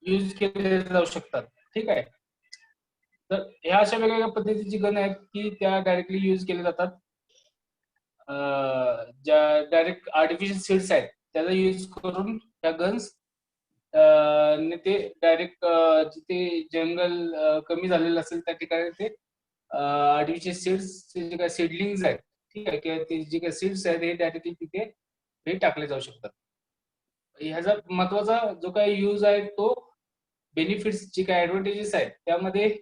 Use केले जाऊ शकतात. ठीक आहे. तर ह्या अशा वेगवेगळ्या पद्धतीची गण आहेत की त्या डायरेक्टली यूज केल्या जातात. ज्या डायरेक्ट आर्टिफिशियल सीड्स आहेत त्याचा यूज करून त्या गन्स ते डायरेक्ट जिथे जंगल कमी झालेलं असेल त्या ठिकाणी ते आर्टिफिशियल सीड्स जे काही सीडलिंग्स आहेत, ठीक आहे, किंवा ते जे काही सीड्स आहेत हे डायरेक्टली तिथे हे टाकले जाऊ शकतात. ह्याचा महत्वाचा जो काही यूज आहे तो बेनिफिट्स जे काही ऍडव्हान्टेजेस आहेत त्यामध्ये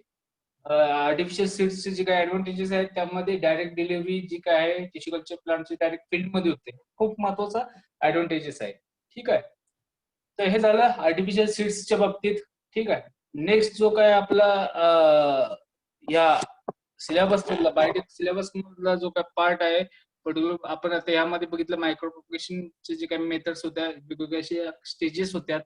आर्टिफिशियल सीड्सचे जे काही ऍडव्हान्टेजेस आहेत त्यामध्ये डायरेक्ट डिलिव्हरी जी काय आहे टिश्यू कल्चर प्लांटची डायरेक्ट फील्डमध्ये होते, खूप महत्वाचा ऍडव्हान्टेजेस आहे. ठीक आहे. तर हे झालं आर्टिफिशियल सीड्सच्या बाबतीत. ठीक आहे. नेक्स्ट जो काय आपला या सिलेबस मधला बायोटेक सिलेबस मधला जो काय पार्ट आहे पर्टिक्युलर आपण आता यामध्ये बघितलं मायक्रो प्रोपगेशनचे जे काही मेथड्स होत्या वेगवेगळ्या अशा स्टेजेस होत्या.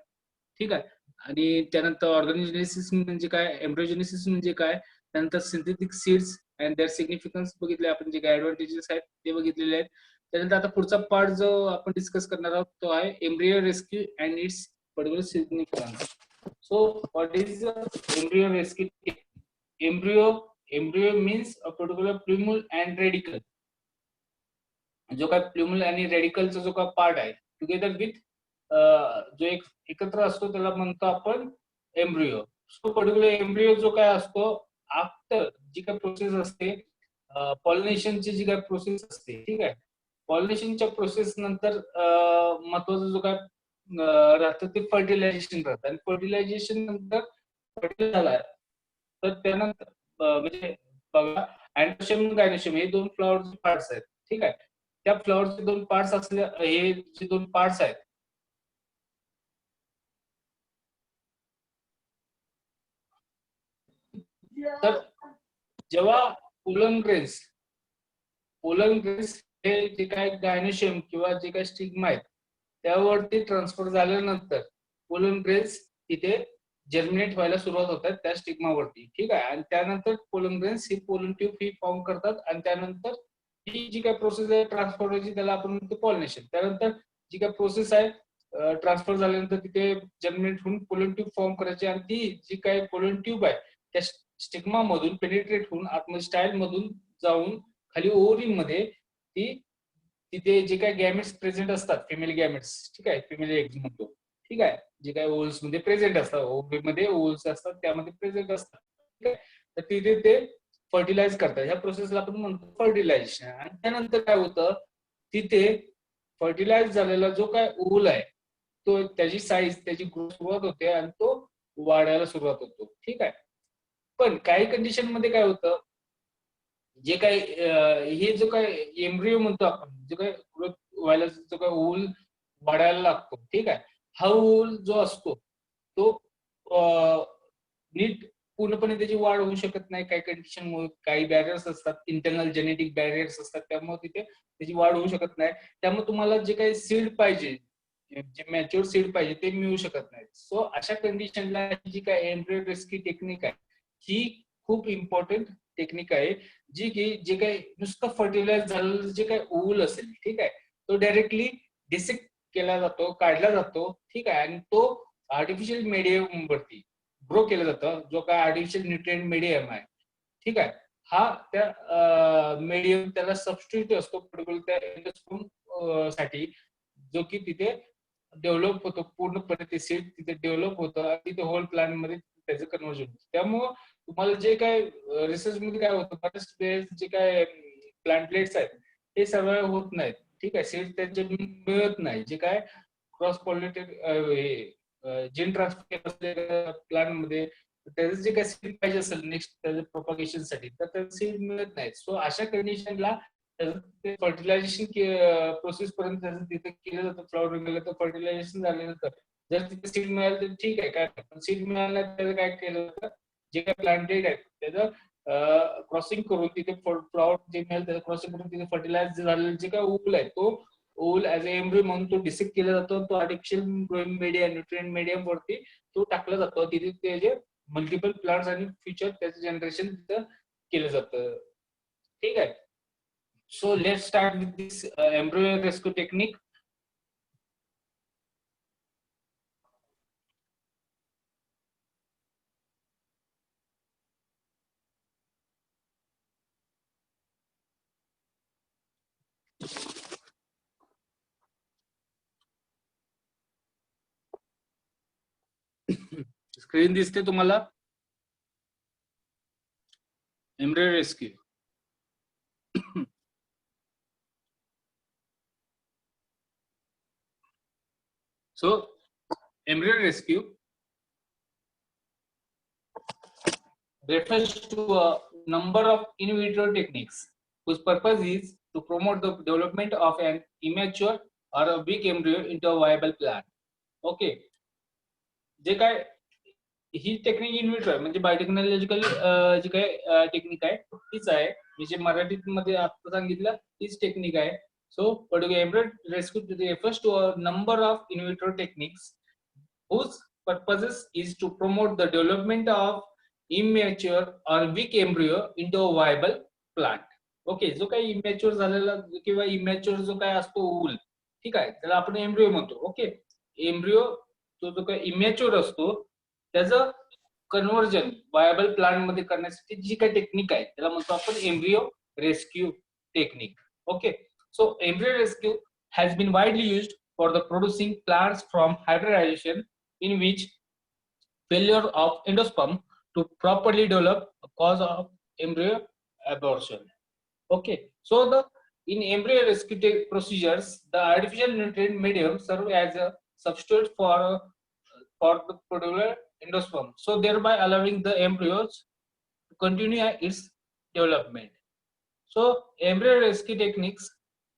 ठीक आहे. आणि त्यानंतर ऑर्गॅनिजेनेसिस म्हणजे काय, एम्ब्रोजेनेसिस म्हणजे काय, त्यानंतर synthetic seeds and their significance बघितले आपण, जे काय ऍडव्हान्टेजेस आहेत ते बघितलेले आहेत. त्यानंतर आता पुढचा पार्ट जो आपण डिस्कस करणार आहोत तो आहे embryo rescue and its particular significance. So what is embryo rescue? Embryo means a particular plumule and radical. जो काय प्ल्युमल आणि रेडिकलचा जो काय पार्ट आहे टुगेदर विथ जो एक एकत्र असतो त्याला म्हणतो आपण एम्ब्रियो. सो पर्टिक्युलर एम्ब्रियो जो काय असतो आफ्टर जी काय प्रोसेस असते पॉलिनेशनची जी काय प्रोसेस असते, ठीक आहे, पॉलिनेशनच्या प्रोसेस नंतर महत्वाचं जो काय राहतं ते फर्टिलायझेशन राहतं आणि फर्टिलायझेशन नंतर फर्टिलाइज झाला तर त्यानंतर म्हणजे बघा अँटोशियम गायनोशियम हे दोन फ्लॉवरचे पार्ट्स आहेत. ठीक आहे. त्या फ्लॉवरचे दोन पार्ट्स असले हे जे दोन पार्ट्स आहेत तर जेव्हा पोलन ग्रेन्स हे जे काय गायनोशियम किंवा जे काय स्टिग्मा आहेत त्यावरती ट्रान्सफर झाल्यानंतर पोलन ग्रेन्स तिथे जर्मिनेट व्हायला सुरुवात होतात त्या स्टिग्मावरती. ठीक आहे. आणि त्यानंतर पोलन ग्रेन्स ही पोलन ट्यूब ही फॉर्म करतात आणि त्यानंतर ही जी काय प्रोसेस आहे ट्रान्सफॉर्मेशनची त्याला आपण म्हणतो पॉलिनेशन. त्यानंतर जी काय प्रोसेस आहे ट्रान्सफर झाल्यानंतर तिथे जर्मिनेट होऊन पोलन ट्यूब फॉर्म करायची आणि ती जी काय पोलन ट्यूब आहे त्या स्टिग्मा मधून पेनिट्रेट होऊन आतमध्ये स्टाईल मधून जाऊन खाली ओव्हरी मध्ये ती तिथे जे काही गॅमेट्स प्रेझेंट असतात फिमेल गॅमेट्स, ठीक आहे, फिमेल एग्ज म्हणतो, ठीक आहे, जे काही ओव्हल्स मध्ये प्रेझेंट असतात ओव्हरी मध्ये ओव्हल्स असतात त्यामध्ये प्रेझेंट असतात. ठीक आहे. तर तिथे ते फर्टिलाइज करतात. ह्या प्रोसेसला आपण म्हणतो फर्टिलायझेशन. आणि त्यानंतर काय होतं तिथे फर्टिलाइज झालेला जो काय ओव्हल आहे तो त्याची साईज त्याची ग्रोथ सुरुवात होते आणि तो वाढायला सुरुवात होतो. ठीक आहे. पण काही कंडिशन मध्ये काय होतं जे काही हे जो काय एम्ब्रियो म्हणतो आपण जो काय ग्रोथ व्हायला जो काय ओव्हल वाढायला लागतो, ठीक आहे, हा ओव्हल जो असतो तो नीट पूर्णपणे त्याची वाढ होऊ शकत नाही. काही कंडिशनमुळे काही बॅरियर्स असतात, इंटरनल जेनेटिक बॅरियर्स असतात, त्यामुळे तिथे त्याची वाढ होऊ शकत नाही. त्यामुळे तुम्हाला जे काही सीड पाहिजे जे मॅच्युअर सीड पाहिजे ते मिळू शकत नाही. सो अशा कंडिशनला जी काय एम्ब्रियो रेस्क्यू टेक्निक आहे ही खूप इम्पॉर्टंट टेक्निक आहे जी की जे काही नुसतं फर्टिलाइज झालेलं जे काही ओव्हल असेल, ठीक आहे, तो डायरेक्टली डिसेक्ट केला जातो, काढला जातो. ठीक आहे. आणि तो आर्टिफिशियल मीडियम वरती ग्रो केलं जातं जो काय आर्टिफिशियल न्यूट्रिएंट मीडियम आहे. ठीक आहे. हा त्या मीडियम त्याला सबस्टिट्यूट असतो पर्टिक्युलर त्या एंडोस्पर्म साठी जो की तिथे डेव्हलप होतो पूर्णपणे ते सीड तिथे डेव्हलप होतं आणि तिथे होल प्लांट मध्ये त्याचं कन्व्हर्जन होतं. त्यामुळं तुम्हाला जे काय रिसर्च मध्ये काय होतं बरेच वेळेस जे काय प्लांटलेट्स आहेत ते सर्व होत नाहीत. ठीक आहे. सीड त्यांचे मिळत नाही. जे काय क्रॉस पॉलिनेटेड जीन ट्रान्सफर असलेल्या प्लांट मध्ये त्याचं जे काही सीड पाहिजे असेल नेक्स्ट त्याच्या प्रोपगेशन साठी तर त्याचं सीड मिळत नाही. सो अशा कंडिशनला ते फर्टिलायझेशन प्रोसेस पर्यंत त्याचं तिथे केलं जातं. फ्लॉवर गेलं तर फर्टिलायझेशन झाल्यानंतर जर तिथे सीड मिळालं तर ठीक आहे, काय पण सीड मिळालं त्याचं काय केलं जातं जे काही प्लांटेड आहेत त्याचं क्रॉसिंग करून तिथे फ्लॉवर जे मिळेल त्याचं क्रॉसिंग करून तिथे फर्टिलाइज झालेलं जे काय ओव्हल आहे तो ओव्हल ऍज अ एम्ब्रियो म्हणून तो डिसेक्ट केला जातो. तो artificial growing media nutrient medium वरती तो टाकला जातो. तिथे ते जे मल्टिपल प्लांट्स आणि फ्युचर त्याचं जनरेशन तिथं केलं जातं. ठीक आहे. So let's start with this embryo rescue technique. Screen दिसते तुम्हाला? Embryo rescue. So embryo rescue refers to a number of in vitro techniques whose purpose is to promote the development of an immature or a weak embryo into a viable plant. Okay. जे काय ही technique in vitro आहे, म्हणजे biotechnological जी काय technique आहे तीच आहे. मी जे मराठीत मध्ये आता सांगितलं तीच टेक्निक आहे. So embryo rescue refers to a number of in vitro techniques whose purposes is to promote the development of immature or weak embryo into a viable plant. Okay, जो काही इमॅच्युअर झालेला किंवा इमॅच्युअर जो काय असतो ऊल, ठीक आहे, त्याला आपण एम्ब्रियो म्हणतो. ओके, एम्ब्रियो तो जो काही इमॅच्युअर असतो त्याचं कन्व्हर्जन वायबल प्लांट मध्ये करण्यासाठी जी काही टेक्निक आहे त्याला म्हणतो आपण embryo rescue technique. Okay, so embryo rescue has been widely used for the producing plants from hybridization in which failure of endosperm to properly develop a cause of embryo abortion. Okay, so in embryo rescue procedures, the artificial nutrient medium serve as a substitute for the particular endosperm, so thereby allowing the embryos to continue its development. So embryo rescue techniques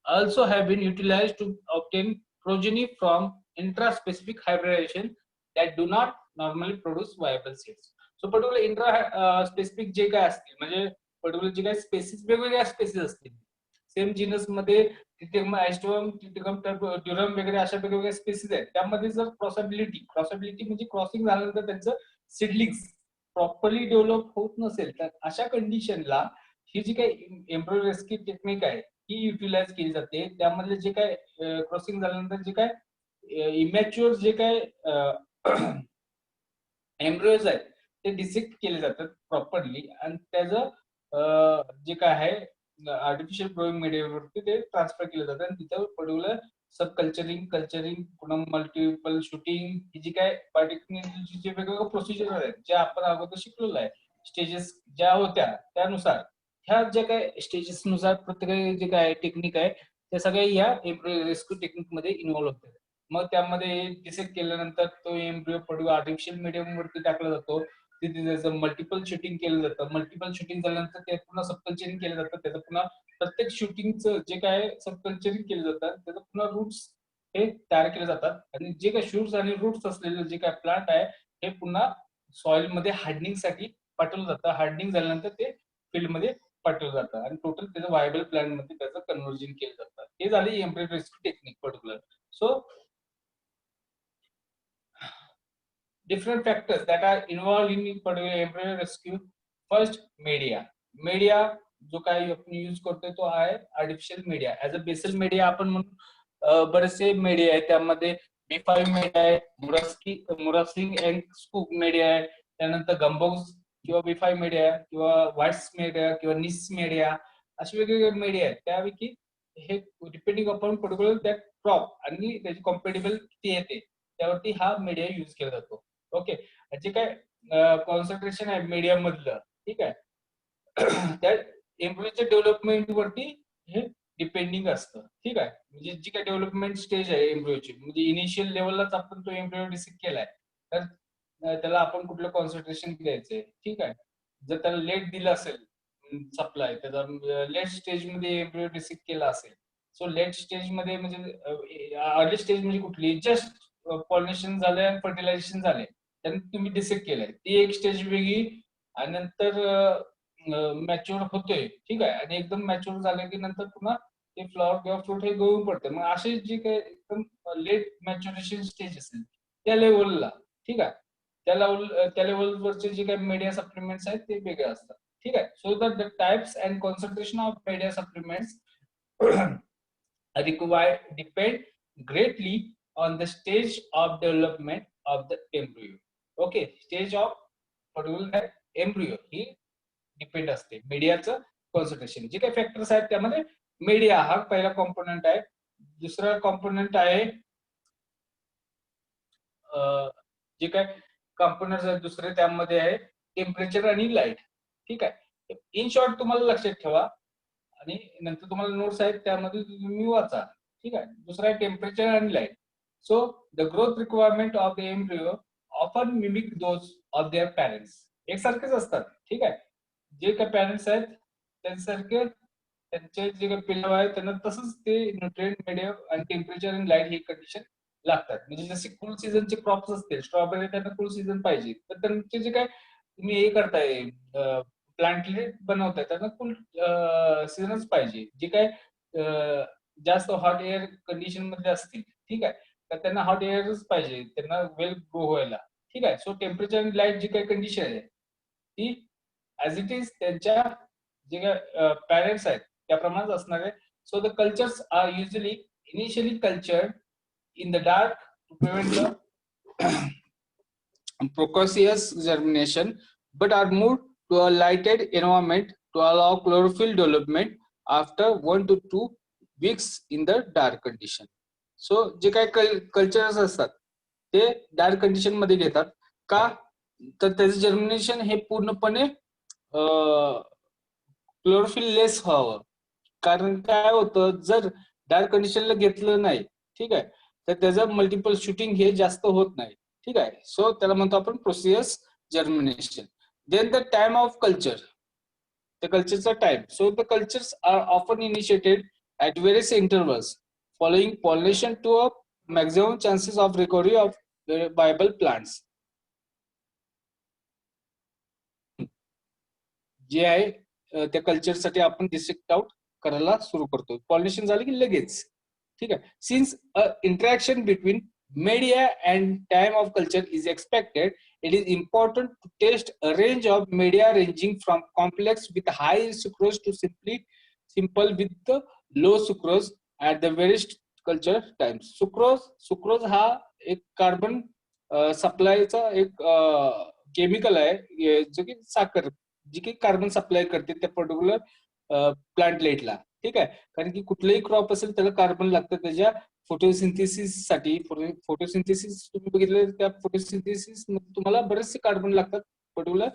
also have been utilized to obtain progeny from intraspecific hybridization that do not normally produce viable seeds. So particular intraspecific जे काय असतील म्हणजे particular जे काही spaces वेगवेगळ्या spaces असतील same genus मध्ये Triticum ॲस्टोम Triticum ड्युरम वगैरे अशा वेगवेगळ्या स्पेसिस आहेत. त्यामध्ये जर क्रॉसॅबिलिटी म्हणजे क्रॉसिंग झाल्यानंतर त्यांचं सिडलिंग्स प्रॉपरली डेव्हलप होत नसेल तर अशा कंडिशनला ही जी काही एम्ब्रियो रेस्क्यू टेक्निक आहे ही युटिलाइज केली जाते. त्यामध्ये जे काय क्रॉसिंग झाल्यानंतर जे काय इमॅच्युअर जे काय एम्ब्रियोज आहेत ते डिसेक्ट केले जातात प्रॉपरली आणि त्याचं जे काय आहे आर्टिफिशियल ग्रोइंग मीडियावरती ते ट्रान्सफर केले जातात आणि तिथं पर्टिक्युलर सब कल्चरिंग पुन्हा मल्टिपल शूटिंग ही जी काय बायोटेक्नॉलॉजीचे वेगवेगळे प्रोसिजर आहेत जे आपण अगोदर शिकलेलो आहे स्टेजेस ज्या होत्या त्यानुसार ह्या ज्या काय स्टेजेस नुसार प्रत्येक जे काय टेक्निक आहे त्या सगळ्या ह्या एम्ब्रियो रेस्क्यू टेक्निक मध्ये इन्व्हॉल्व होतात. मग त्यामध्ये डिसेक्ट केल्यानंतर तो एम्ब्रियो पर्टिक्युलर आर्टिफिशियल मीडियम वरती टाकला जातो. तिथे त्याचं मल्टिपल शूटिंग केलं जातं. मल्टिपल शूटिंग झाल्यानंतर ते पुन्हा सबकल्चरिंग केलं जातं. त्याचं पुन्हा प्रत्येक शूटिंगचं जे काय सबकल्चरिंग केलं जातं त्याचं पुन्हा रूट्स हे तयार केले जातात आणि जे काही शूट्स आणि रूट्स असलेले जे काय प्लांट आहे हे पुन्हा सॉइल मध्ये हार्डनिंग साठी पाठवलं जातं. हार्डनिंग झाल्यानंतर ते फील्ड मध्ये पाठवलं जातं आणि टोटल त्याचं व्हायबल प्लांट मध्ये त्याचं कन्व्हर्जन केलं जातं. हे झाले embryo rescue technique particular. So different factors that are involved in particular embryo rescue. First, media जो काही आपण यूज करतोय तो आहे artificial media. As a basal media आपण म्हणून बरेचसे मीडिया आहेत. त्यामध्ये B5 मीडिया आहे, मुरास्किंग अँड स्कूप मीडिया आहे, त्यानंतर गंबोज किंवा B5 मीडिया किंवा व्हाइट्स मीडिया किंवा निस मीडिया असे वेगवेगळे मीडिया आहेत. त्यापैकी हे डिपेंडिंग अपॉन पर्टिक्युलर त्या क्रॉप आणि त्याची कॉम्पेटेबल किती येते त्यावरती हा मीडिया यूज केला जातो. ओके, जे काय कॉन्सन्ट्रेशन आहे मीडिया मधलं, ठीक आहे, त्या एम्ब्रियोच्या डेव्हलपमेंट वरती हे डिपेंडिंग असतं. ठीक आहे, म्हणजे जी काय डेव्हलपमेंट स्टेज आहे एम्ब्रियोची म्हणजे इनिशियल लेवललाच आपण तो एम्ब्रियो डिसेक्ट केलाय तर त्याला आपण कुठलं कॉन्सन्ट्रेशन द्यायचंय. ठीक आहे, जर त्याला लेट दिलं असेल सप्लाय त्याचा लेट स्टेज मध्ये एम्ब्रियो डिसेक्ट केला असेल. सो लेट स्टेज मध्ये म्हणजे अर्ली स्टेज म्हणजे कुठली जस्ट पॉलिनेशन झालंय आणि फर्टिलायझेशन झालंय त्यानंतर तुम्ही डिसेक्ट केलंय ती एक स्टेज वेगळी आणि नंतर मॅच्युअर होतोय. ठीक आहे, आणि एकदम मॅच्युअर झालं की नंतर पुन्हा ते फ्लॉवर किंवा फ्रूट हे गळून पडते. मग असे जे काही एकदम लेट मॅच्युरेशन स्टेज असेल त्या लेवलला, ठीक आहे, त्या लेवलवरचे जे काही मीडिया सप्लिमेंट्स आहेत ते वेगळे असतात. ठीक आहे, so the types and concentration of media supplements required depend greatly on the stage of development of the embryo. Okay, stage of particular embryo he depend असते मीडियाचं कॉन्सन्ट्रेशन. जे काही फॅक्टर्स आहेत त्यामध्ये मीडिया हा पहिला कॉम्पोनंट आहे. दुसरा कॉम्पोनंट आहे जे काय कंपोनंट्स आहेत दुसरे, त्यामध्ये आहे टेम्परेचर आणि लाईट. ठीक आहे, इन शॉर्ट तुम्हाला लक्षात ठेवा आणि नंतर तुम्हाला नोट्स आहेत त्यामध्ये तुम्ही वाचा. ठीक आहे, दुसरा आहे टेम्परेचर आणि light. So the growth requirement of the embryo often mimic those of their parents. एकसारखेच असतात. ठीक आहे, जे काही पॅरेंट्स आहेत त्यांच्यासारखे त्यांचे जे काही पिल्लं आहेत त्यांना तसंच ते न्यूट्रिएंट मीडियम आणि टेम्परेचर आणि लाईट ही कंडिशन लागतात. म्हणजे जसे कूल सीझनचे क्रॉप्स असतील, स्ट्रॉबेरी त्यांना कूल सीझन पाहिजे, तर त्यांचे जे काय तुम्ही हे करताय प्लांटलेट बनवताय त्यांना कूल सीझनच पाहिजे. जे काय जास्त हॉट एअर कंडिशन मध्ये असतील, ठीक आहे, तर त्यांना हॉट एअरच पाहिजे, त्यांना वेल ग्रो व्हायला. ठीक आहे, सो टेम्परेचर आणि लाईट जी काही कंडिशन आहे ती ऍज इट इज त्यांच्या जे काय पॅरेंट्स आहेत त्याप्रमाणेच असणार आहे. So the cultures are usually initially cultured in the dark to prevent the precocious germination, but are moved to a lighted environment to allow chlorophyll development after 1 to 2 weeks in the dark condition. So जे काही cultures असतात ते dark condition मध्ये घेतात का, तर त्याचं germination हे पूर्णपणे क्लोरोफिल लेस व्हावं. कारण काय होतं, जर डार्क कंडिशनला घेतलं नाही, ठीक आहे, तर त्याचं मल्टिपल शूटिंग हे जास्त होत नाही. ठीक आहे, सो त्याला म्हणतो आपण precocious germination. Then the time of culture, the culture's time. So the cultures are often initiated at various intervals, following pollination to a maximum chances of recovery of viable plants. जे आहे त्या कल्चरसाठी आपण dissect out करायला सुरू करतो. Pollination झालं की लगेच. ठीक आहे, since interaction between media and time of culture is expected, it is important to test a range of media ranging from complex with high sucrose to simple with the low sucrose at the various culture times. Sucrose हा एक carbon सप्लायचा एक chemical आहे जो की साखर जी की carbon supply करते त्या पर्टिक्युलर प्लांटलेटला. ठीक आहे, कारण की कुठलंही क्रॉप असेल त्याला कार्बन लागतं त्याच्या फोटोसिंथेसिस साठी. फोटोसिंथेसिस तुम्ही बघितलं, त्या फोटोसिंथेसिस मध्ये तुम्हाला बरेचसे कार्बन लागतात पर्टिक्युलर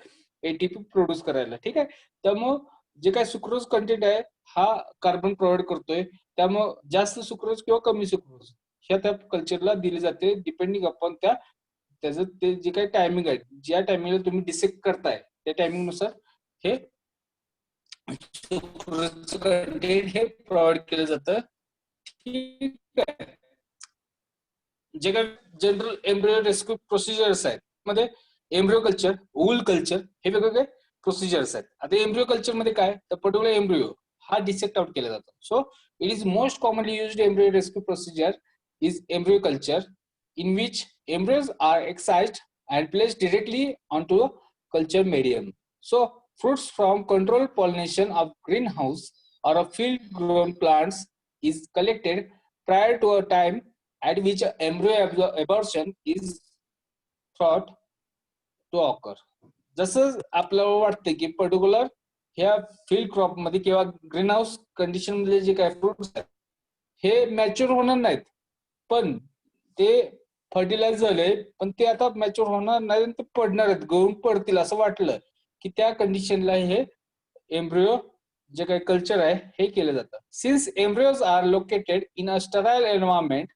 एटीपी प्रोड्यूस करायला. ठीक आहे, त्यामुळं जे काय सुक्रोज कंटेंट आहे हा कार्बन प्रोव्हाइड करतोय. त्यामुळं जास्त सुक्रोज किंवा कमी सुक्रोज ह्या त्या कल्चरला दिली जाते डिपेंडिंग अपॉन त्याचं ते जे काही टायमिंग आहे, ज्या टायमिंगला तुम्ही डिसेक्ट करताय त्या टायमिंग नुसार हे कंटेंट हे प्रोव्हाइड केलं जातं. ठीक आहे, जे काही जनरल एम्ब्रियो रेस्क्यू प्रोसिजर्स आहेत मध्ये एम्ब्रियो कल्चर, वूल कल्चर हे वेगवेगळे प्रोसिजर्स आहेत. आता एम्ब्रियो कल्चर मध्ये काय, तर पर्टिक्युलर एम्ब्रियो हा डिसेक्ट आउट केला जातो. So it is most commonly used embryo rescue procedure is embryo culture, in which embryos are excised and placed directly onto a culture medium. So fruits from controlled pollination of greenhouse or of field grown plants is collected prior to a time at which embryo abortion is thought to occur. जसं आपल्याला वाटतं की particular ह्या field crop मध्ये किंवा green house condition मध्ये जे काही फ्रुट्स आहेत हे मॅच्युअर होणार नाहीत, पण ते फर्टिलाइज झाले, पण ते आता मॅच्युअर होणार नाही, ते पडणार आहेत, गळून पडतील असं वाटलं की त्या कंडिशनला हे एम्ब्रियो जे काही कल्चर आहे हे केलं जातं. Since embryos are located in a sterile environment,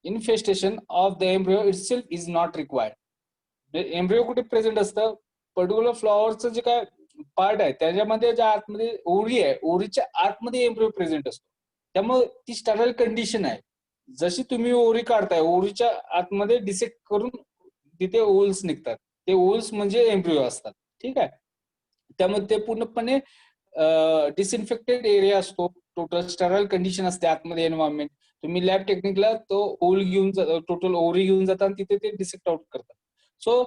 infestation of the embryo itself is not required. Embryo कुठे प्रेझेंट असतं, पर्टिक्युलर फ्लॉवरचं जे काय पार्ट आहे त्याच्यामध्ये ज्या आतमध्ये ओरी आहे, ओरीच्या आतमध्ये एम्ब्रियो प्रेझेंट असतो. त्यामुळे ती स्टराइल कंडिशन आहे. जशी तुम्ही ओरी काढताय, ओरीच्या आतमध्ये डिसेक्ट करून तिथे ओल्स निघतात, ते ओल्स म्हणजे एम्ब्रियो असतात. ठीक आहे, त्यामुळे ते पूर्णपणे डिसइन्फेक्टेड एरिया असतो, टोटल स्टराइल कंडिशन असते आतमध्ये एन्व्हायरमेंट. तुम्ही लॅब टेक्निकला तो ओल घेऊन टोटल ओरी घेऊन जाता आणि तिथे ते डिसेक्ट आउट करतात. सो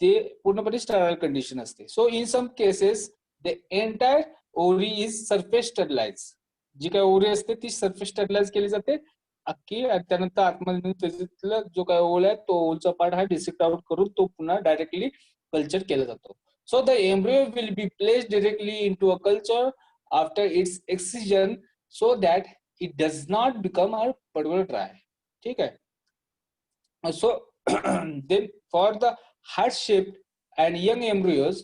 ते पूर्णपणे स्टराइल कंडिशन असते. So in some cases the entire ovary is surface sterilise. जी काही ओरी असते ती सरफेस स्टरलाइज केली जाते अख्खी, आणि त्यानंतर आतमध्ये त्याच्यातला जो काय ओल आहे तो ओलचा पार्ट हा डिसेक्ट आउट करून तो पुन्हा डायरेक्टली कल्चर केला जातो. So the embryo will be placed directly into a culture after it's excision so that it does not become a particular dry. ठीक आहे, so Then for the heart shaped and young embryos,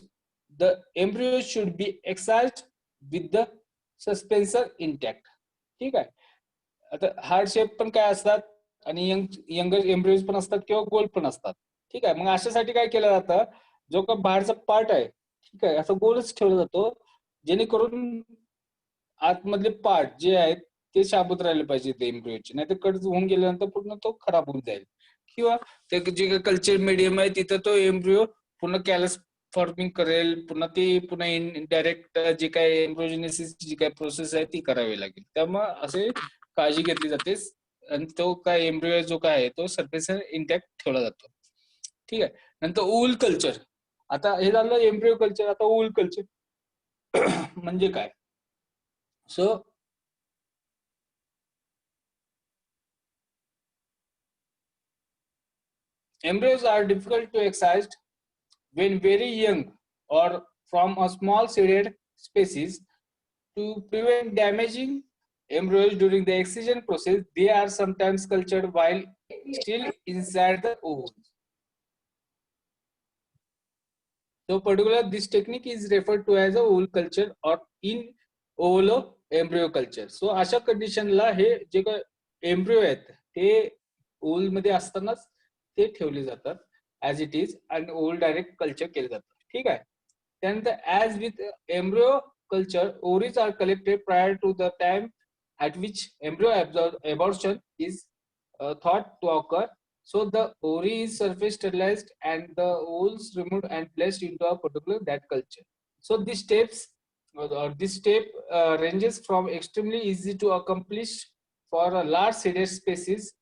the embryos should be excised with the suspensor intact. ठीक आहे. आता heart shape पण काय असतात आणि younger embryos पण असतात किंवा गोल पण असतात. ठीक आहे. मग अशासाठी काय केलं जातं, जो का बाहेरचा पार्ट आहे, ठीक आहे, असं गोलच ठेवला जातो, जेणेकरून आतमधले पार्ट जे आहेत ते शाबूत राहिले पाहिजे ते एम्ब्रियोचे, नाही तर कट होऊन गेल्यानंतर पूर्ण तो खराब होऊन जाईल. किंवा ते जे काही कल्चर मीडियम आहे तिथं तो एम्ब्रियो पूर्ण कॅलस फॉर्मिंग करेल, पुन्हा ती पुन्हा डायरेक्ट जे काय एम्ब्रोजेनेसिस जी काय प्रोसेस आहे ती करावी लागेल. त्यामुळे असे काळजी घेतली जाते आणि तो काय एम्ब्रियो जो काय आहे तो सरफेस इंटॅक्ट ठेवला जातो. ठीक आहे. नंतर ऊल कल्चर. आता हे झालं एम्ब्रियो कल्चर. आता ऊल कल्चर म्हणजे काय? So embryos are difficult to excise when very young or from a small seeded species. To prevent damaging embryos during the excision process, they are sometimes cultured while still inside the ovum. So, particular this technique is referred to as a ovule culture or in ovolo embryo culture. So, अशा कंडिशनला हे जे काय embryo आहेत ते oval मध्ये असतानाच ते ठेवले जातात ऍज इट इज आणि ओव्हल डायरेक्ट कल्चर केले जातात. ठीक आहे. त्यानंतर as with embryo culture, ovaries are collected prior to the time at which embryo abortion is thought to occur. So the ovary is surface sterilized and the ovules removed and placed into a particular that culture. So these steps or this step ranges from extremely easy to accomplish for a large seeded species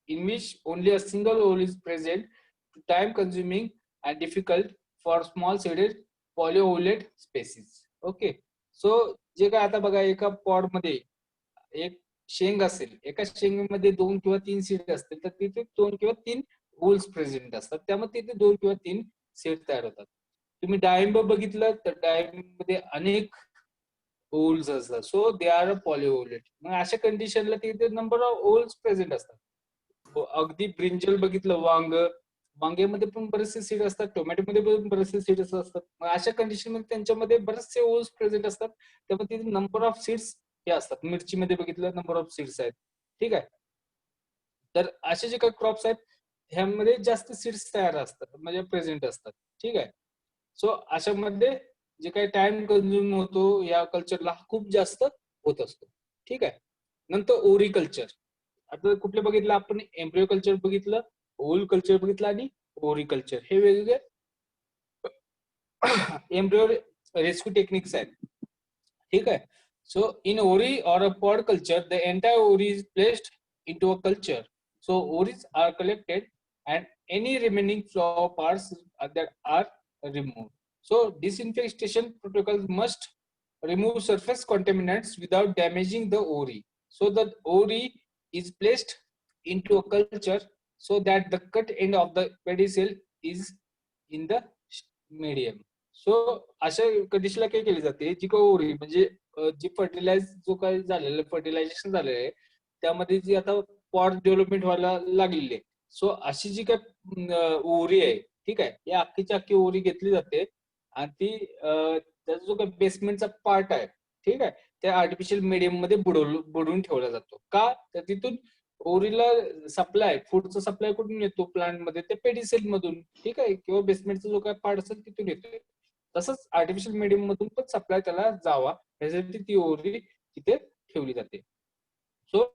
in which only a single ovule is present, to time consuming and difficult for small seeded polyovulate species. Okay. So जे काय आता बघा एका pod मध्ये एक शेंग असेल, एका शेंगेमध्ये 2 किंवा 3 सीड असतील, तर तिथे 2 किंवा 3 होल्स प्रेझेंट असतात. त्यामुळे तिथे 2 किंवा 3 सीड तयार होतात. तुम्ही डाळिंब बघितलं तर डाळिंबमध्ये अनेक होल्स असतात. So they are a polyovulate. मग अशा कंडिशनला तिथे नंबर ऑफ होल्स प्रेझेंट असतात. अगदी ब्रिंजल बघितलं, वांग्यामध्ये पण बरेचसे सीड असतात, टोमॅटोमध्ये पण बरेचसे सीड्स असतात. मग अशा कंडिशन मध्ये त्यांच्यामध्ये बरेचसे ओल्स प्रेझेंट असतात. त्यामुळे तिथे नंबर ऑफ सीड्स हे असतात. मिरचीमध्ये बघितलं नंबर ऑफ सीड्स आहेत. ठीक आहे. तर असे जे काही क्रॉप्स आहेत ह्यामध्ये जास्त सीड्स तयार असतात, म्हणजे प्रेझेंट असतात. ठीक आहे. सो अशामध्ये जे काही टाइम कन्झ्युम होतो या कल्चरला खूप जास्त होत असतो. ठीक आहे. नंतर ओरी कल्चर. आता कुठलं बघितलं आपण? एम्ब्रियो कल्चर बघितलं, ओव्हल कल्चर बघितलं आणि ओरी कल्चर. हे वेगवेगळे एम्ब्रियो रेस्क्यू टेक्निक्स आहेत. ठीक आहे. So in ovary or a pod culture the entire ovary is placed into a culture. So ovaries are collected and any remaining flower parts that are removed. So disinfestation protocols must remove surface contaminants without damaging the ovary. So the ovary is placed into a culture so that the cut end of the pedicel is in the medium. So अशा कंडिशनला काय केली जाते, जी काही ovary म्हणजे जी fertilise जो काही झालेलं फर्टिलायझेशन झालेलं आहे त्यामध्ये जी आता पॉट डेव्हलपमेंट व्हायला लागलेली आहे. सो अशी जी काही ओव्हरी आहे, ठीक आहे, या अख्खीची अख्खी ओव्हरी घेतली जाते आणि ती त्याचा जो काही बेसमेंटचा पार्ट आहे, ठीक आहे, त्या आर्टिफिशियल मीडियम मध्ये बुडवून ठेवला जातो. का? तर तिथून ओव्हरीला सप्लाय, फूडचा सप्लाय कुठून येतो प्लांट मध्ये? ते पेडिसेल मधून. ठीक आहे. किंवा बेसमेंटचा जो काही पार्ट असेल तिथून येतोय. तसंच आर्टिफिशियल मीडियम मधून पण सप्लाय त्याला जावा यासाठी ती ओव्हरी तिथे ठेवली जाते. So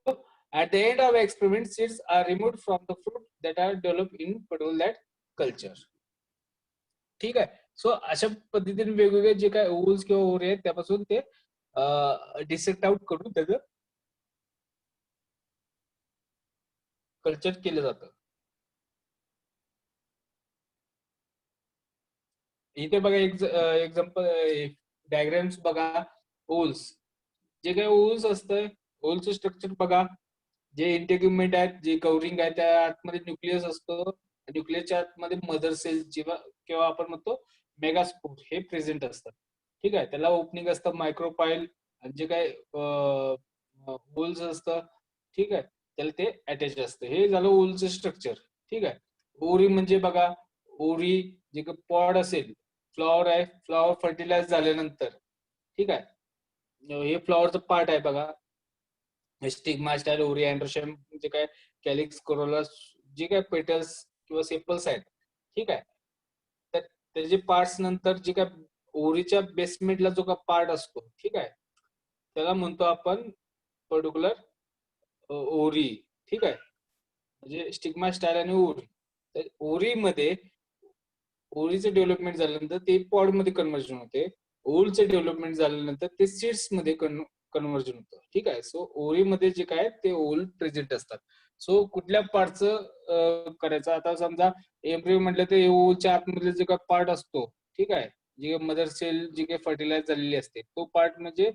at the end of experiment, seeds are removed from the fruit that are developed in particular culture. ठीक आहे. सो अशा पद्धतीने वेगवेगळे जे काय ओव्हल्स किंवा ओव्हरी आहेत त्यापासून ते डिसेक्ट आउट करून त्याचं कल्चर केलं जातं. इथे बघा एक एक्झाम्पल डायग्राम्स बघा. ओव्हल्स, जे काही ओव्हल्स असतं ओव्हलचं स्ट्रक्चर बघा. जे इंटेग्युमेंट आहेत, जे कव्हरिंग आहे, त्या आतमध्ये न्यूक्लियस असतो. न्यूक्लियसच्या आतमध्ये मदर सेल किंवा आपण म्हणतो मेगास्पोर हे प्रेझेंट असतात. ठीक आहे. त्याला ओपनिंग असतं मायक्रोपाईल आणि जे काय होल्स असतं, ठीक आहे, त्याला ते अटॅच असतं. हे झालं ओव्हलचं स्ट्रक्चर. ठीक आहे. ओरी म्हणजे बघा, ओरी जे काही पॉड असेल, फ्लॉवर आहे, फ्लॉवर फर्टिलाइज झाल्यानंतर, ठीक आहे, हे फ्लॉवरचं पार्ट आहे बघा, स्टिग्मा, स्टाईल, ओरी, अँड्रोशम, जे काय कॅलिक्स, कोरोला, जे काय पेटल्स किंवा सेपल्स आहेत, ठीक आहे, तर त्याचे पार्ट्स नंतर जे काय ओरीच्या बेसमेंटला जो काय पार्ट असतो, ठीक आहे, त्याला म्हणतो आपण पर्टिक्युलर ओरी, ठीक आहे, म्हणजे स्टिग्मा, स्टाईल आणि ओरी. तर ओरीमध्ये, ओळीचं डेव्हलपमेंट झाल्यानंतर ते पॉड मध्ये कन्व्हर्जन होते, ओलचं डेव्हलपमेंट झाल्यानंतर ते सीड्स मध्ये कन्व्हर्जन होतं, ठीक आहे. सो ओळीमध्ये जे काय ते ओल प्रेझेंट असतात. सो कुठल्या पार्टचं करायचं, आता समजा एम्ब्रिओ म्हटलं तर ओलच्या आतमध्ये जे काय पार्ट असतो, ठीक आहे, जे मदर सेल जी काही फर्टिलाइज झालेली असते, तो पार्ट म्हणजे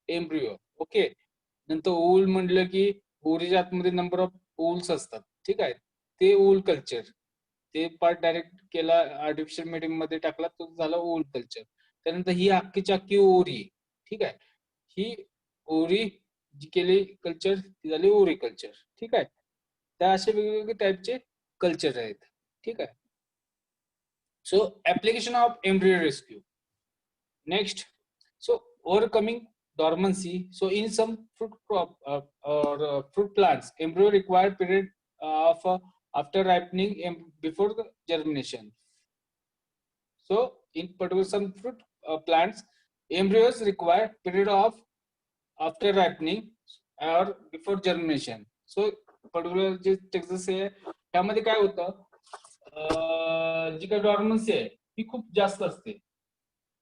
एम्ब्रिओ. ओके, नंतर ओल म्हटलं की ओरीच्या आतमध्ये नंबर ऑफ ओल्स असतात, ठीक आहे, ते ओल कल्चर, ते पार्ट डायरेक्ट केला आर्टिफिशियल मीडियम मध्ये टाकला तो झाला ओल कल्चर. त्यानंतर ही अख्खीची अख्खी ओरी, ठीक आहे, ही ओरी जी केली कल्चर ती झाली ओरी कल्चर, ठीक आहे. त्या असे वेगवेगळे टाईपचे कल्चर आहेत, ठीक आहे. So application of embryo rescue. Next, so overcoming dormancy. So in some fruit crop or fruit plants, embryo require period of after ripening before the germination. So in particular some fruit plants, embryos require period of after ripening or before germination. So particular जे Texas आहे त्यामध्ये काय होतं, जी काही डॉर्मन्सी आहे ती खूप जास्त असते.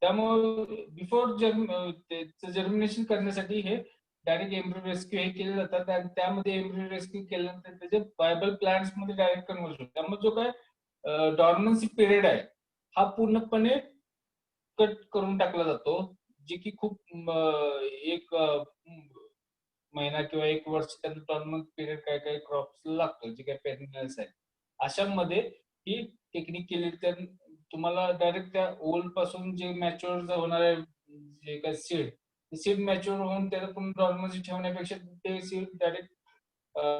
त्यामुळे बिफोर जर्मिनेशन करण्यासाठी हे डायरेक्ट एम्ब्रियो रेस्क्यू हे केले जातात आणि त्यामध्ये एम्ब्रियो रेस्क्यू केल्यानंतर त्याचे वायबल प्लांट्स मध्ये डायरेक्ट कन्व्हर्जन. त्यामुळे जो काय डॉर्मन्सी पिरियड आहे हा पूर्णपणे कट करून टाकला जातो, जे की खूप एक महिना किंवा एक वर्ष त्यांना डॉर्मन्स पिरियड काय काय क्रॉप्स लागतो, जे काही पेरिनियल्स आहेत. अशामध्ये ही टेक्निक केली तर तुम्हाला डायरेक्ट त्या ओल्ड पासून जे मॅच्युअर होणारे जे काही सीड मॅच्युअर होऊन त्याला पुन्हा डॉर्मन्सी ठेवण्यापेक्षा ते सीड डायरेक्ट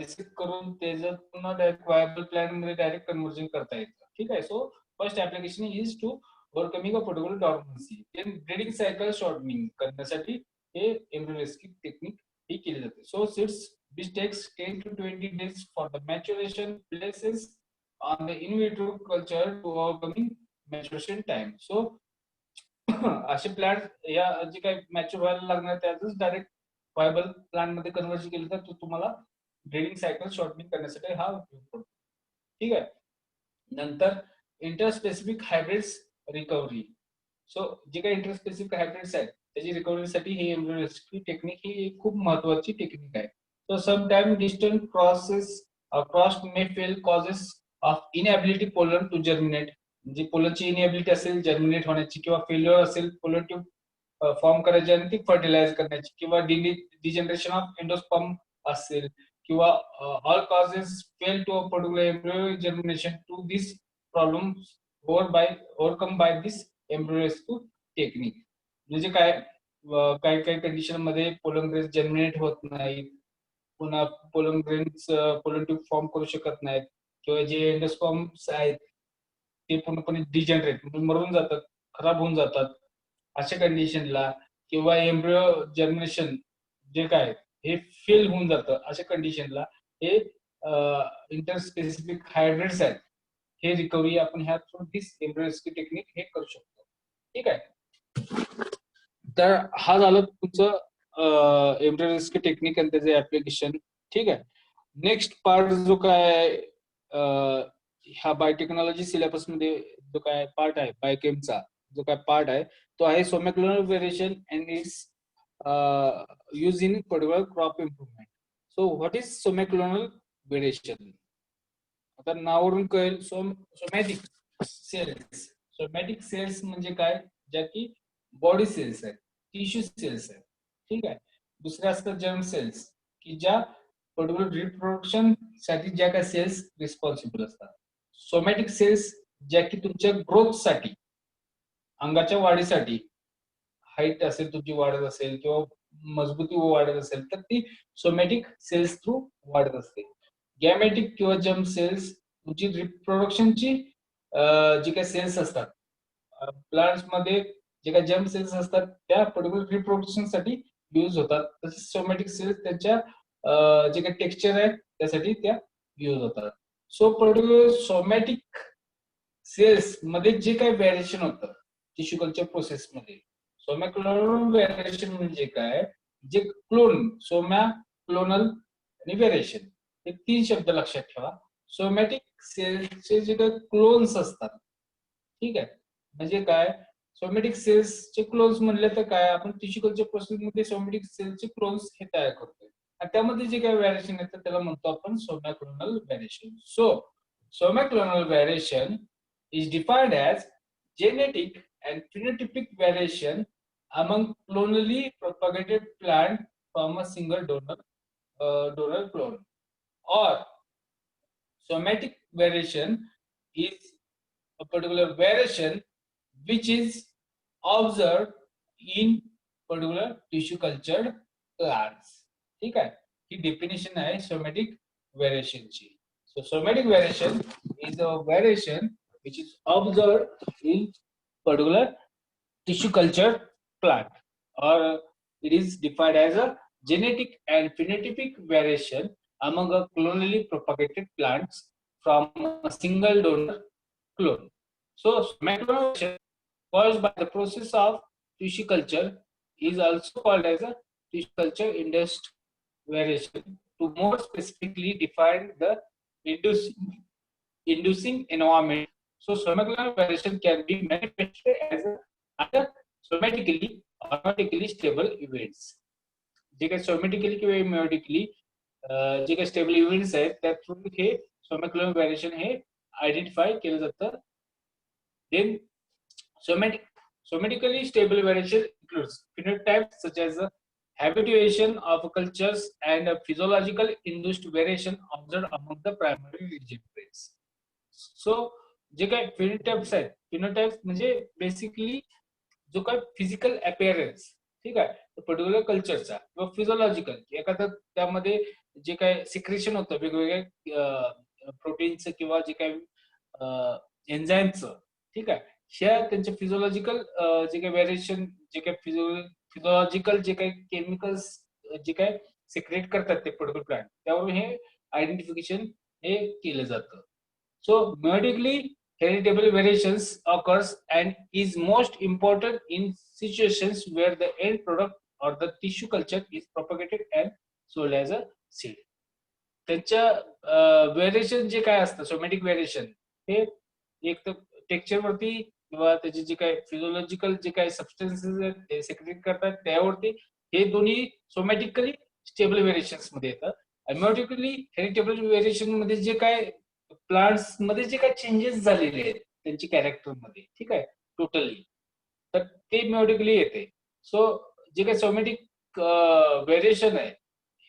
रिसीव करून त्याचं पुन्हा डायरेक्ट वायबल प्लॅन मध्ये डायरेक्ट कन्व्हर्जन करता येतं, ठीक आहे. So first application is to overcoming a particular dormancy. Breeding cycle shortening करण्यासाठी हे एम्ब्रियो रेस्क्यू टेक्निक ही केली जाते. So seeds which takes 10 to 20 days for the maturation places on the in vitro culture to overcoming maturation time. So असे plant या जे काही mature व्हायला लागणार त्यातच डायरेक्ट व्हायबल प्लांट मध्ये कन्व्हर्ट केलं तर तुम्हाला ब्रीडिंग सायकल शॉर्टनिंग करण्यासाठी हा उपयोग पडतो, ठीक आहे. नंतर इंटरस्पेसिफिक हायब्रिड्स रिकव्हरी. सो जे काही इंटरस्पेसिफिक हायब्रिड्स आहेत त्याची रिकव्हरीसाठी ही एम्ब्रियो रेस्क्यू टेक्निक ही खूप महत्वाची टेक्निक आहे. So sometime distant cross may fail causes of inability pollen to germinate. म्हणजे पोलनची इनएबिलिटी असेल जर्मिनेट होण्याची किंवा फेल्युअर असेल पोलन टू फॉर्म करायची आणि ती फर्टिलाइज करण्याची किंवा डिजनरेशन ऑफ एंडोस्पर्म असेल किंवा all causes fail to a particular embryo germination to this problems overcome by this embryo rescue technique. म्हणजे काय काही काही कंडिशन मध्ये पोलन ग्रेन्स जर्मिनेट होत नाहीत, पुन्हा pollen grains pollen tube form करू शकत नाहीत किंवा जे एंडोस्पर्म्स आहेत ते पूर्णपणे डिजनरेट म्हणजे मरून जातात, खराब होऊन जातात. अशा कंडिशनला किंवा एम्ब्रियो जर्मिनेशन जे काय हे फेल होऊन जातं, अशा कंडिशनला हे इंटरस्पेसिफिक हायब्रिड्स आहेत हे रिकव्हरी आपण ह्या थ्रू दिस एम्ब्रियो रेस्क्यू टेक्निक हे करू शकतो, ठीक आहे. तर हा झालं तुमचं एम्ब्रियो रेस्क्यू टेक्निक आणि त्याचे ऍप्लिकेशन, ठीक आहे. नेक्स्ट पार्ट जो काय ह्या बायोटेक्नॉलॉजी सिलेबस मध्ये जो काय पार्ट आहे बायोकेमचा जो काय पार्ट आहे तो आहे somaclonal variation and its use in particular crop improvement. So what is somaclonal variation? आता नावावरून कळेल सोमॅटिक सेल्स. सोमॅटिक सेल्स म्हणजे काय, ज्या की बॉडी सेल्स आहेत, टिश्यू सेल्स आहेत, ठीक आहे. दुसऱ्या असतात जर्म सेल्स की ज्या पर्टिक्युलर रिप्रोडक्शन साठी ज्या काही सेल्स रिस्पॉन्सिबल असतात. सोमॅटिक सेल्स ज्या की तुमच्या ग्रोथ साठी, अंगाच्या वाढीसाठी, हाईट असेल तुमची वाढत असेल किंवा मजबूती वाढत असेल तर ती सोमॅटिक सेल्स थ्रू वाढत असते. गॅमेटिक किंवा जर्म सेल्स तुमची रिप्रोडक्शनची जे काही सेल्स असतात प्लांट्स मध्ये, जे काही जर्म सेल्स असतात त्या पर्टिक्युलर रिप्रोडक्शन साठी यूज होतात. तसेच सोमॅटिक सेल्स त्यांच्या जे काही टेक्स्चर आहे त्यासाठी त्या यूज होतात. सो पर्टिक्युलर सोमॅटिक सेल्स मध्ये जे काही व्हेरिएशन होतं टिश्यू कल्चर प्रोसेस मध्ये, सोम्या क्लोनल व्हेरिएशन म्हणजे काय, जे क्लोन, सोम्या क्लोनल आणि व्हेरिएशन हे 3 शब्द लक्षात ठेवा. सोमॅटिक सेल्सचे जे काही क्लोन्स असतात, ठीक आहे, म्हणजे काय, सोमॅटिक सेल्सचे क्लोन्स म्हणले तर काय, आपण टिश्यू कल्चर प्रोसेस मध्ये सोमॅटिक सेल्सचे क्लोन्स हे तयार करतोय आणि त्यामध्ये जे काही व्हेरिएशन येतं त्याला म्हणतो आपण somaclonal variation. So somaclonal variation is defined as genetic and phenotypic variation among clonally propagated plant from a single donor clone. Or somatic variation is a particular variation which is observed in particular tissue cultured plants. ठीक आहे, ही definition आहे somatic व्हेरिएशनची. So somatic variation is a variation which is observed in particular tissue culture plant, or it is defined as a genetic and phenotypic variation among a clonally propagated plants from a single donor clone. So somatic variation caused by the process of tissue culture is also called as a tissue culture induced variation, to more specifically define the inducing environment. So somatic variation can be manifested as either somatically or mechanically stable events. जे काही सोमॅटिकली किंवा इम्युनिटिकली जे काही stable events आहेत त्या through हे सोमॅक्युलर variation हे identify केलं जातं. Then somatically stable variation includes phenotypes such as habituation of cultures and physiological induced variation observed among the primary regenerants. So जे काही फिनोटाइप्स आहेत, फिनोटाइप्स म्हणजे बेसिकली जो काही फिजिकल अपिअरन्स, ठीक आहे, पर्टिक्युलर कल्चरचा किंवा फिजिओलॉजिकल एखादं त्यामध्ये जे काही सिक्रेशन होतं वेगवेगळ्या प्रोटीनचं किंवा जे काही एन्झाईमचं, ठीक आहे, ह्या त्यांच्या फिजिओलॉजिकल जे काही व्हेरिएशन, जे काही फिजिओलॉजिकल जे काही केमिकल्स जे काही सिक्रेट करतात ते पर्टिक्युलर प्लांट, त्यावरून हे आयडेंटिफिकेशन हे केलं जातं. So medically heritable variations occurs and is most important in situations where the end product or the tissue culture is propagated and sold as a seed. त्याच्या व्हेरिएशन जे काय असतं सोमॅटिक व्हेरिएशन हे एक तर टेक्स्चर वरती किंवा त्याचे जे काही फिजिओलॉजिकल जे काही सबस्टन्सेस ते सेक्रेट करतात त्यावरती, हे दोन्ही सोमॅटिकली स्टेबल व्हेरिएशन्स मध्ये येतात. अमेटिकली हेरिटेबल व्हेरिएशन मध्ये जे काय प्लांट्स मध्ये जे काही चेंजेस झालेले आहेत त्यांची कॅरेक्टर मध्ये, ठीक आहे, टोटली, तर ते म्युटिकली येते. सो जे काही सोमॅटिक व्हेरिएशन आहे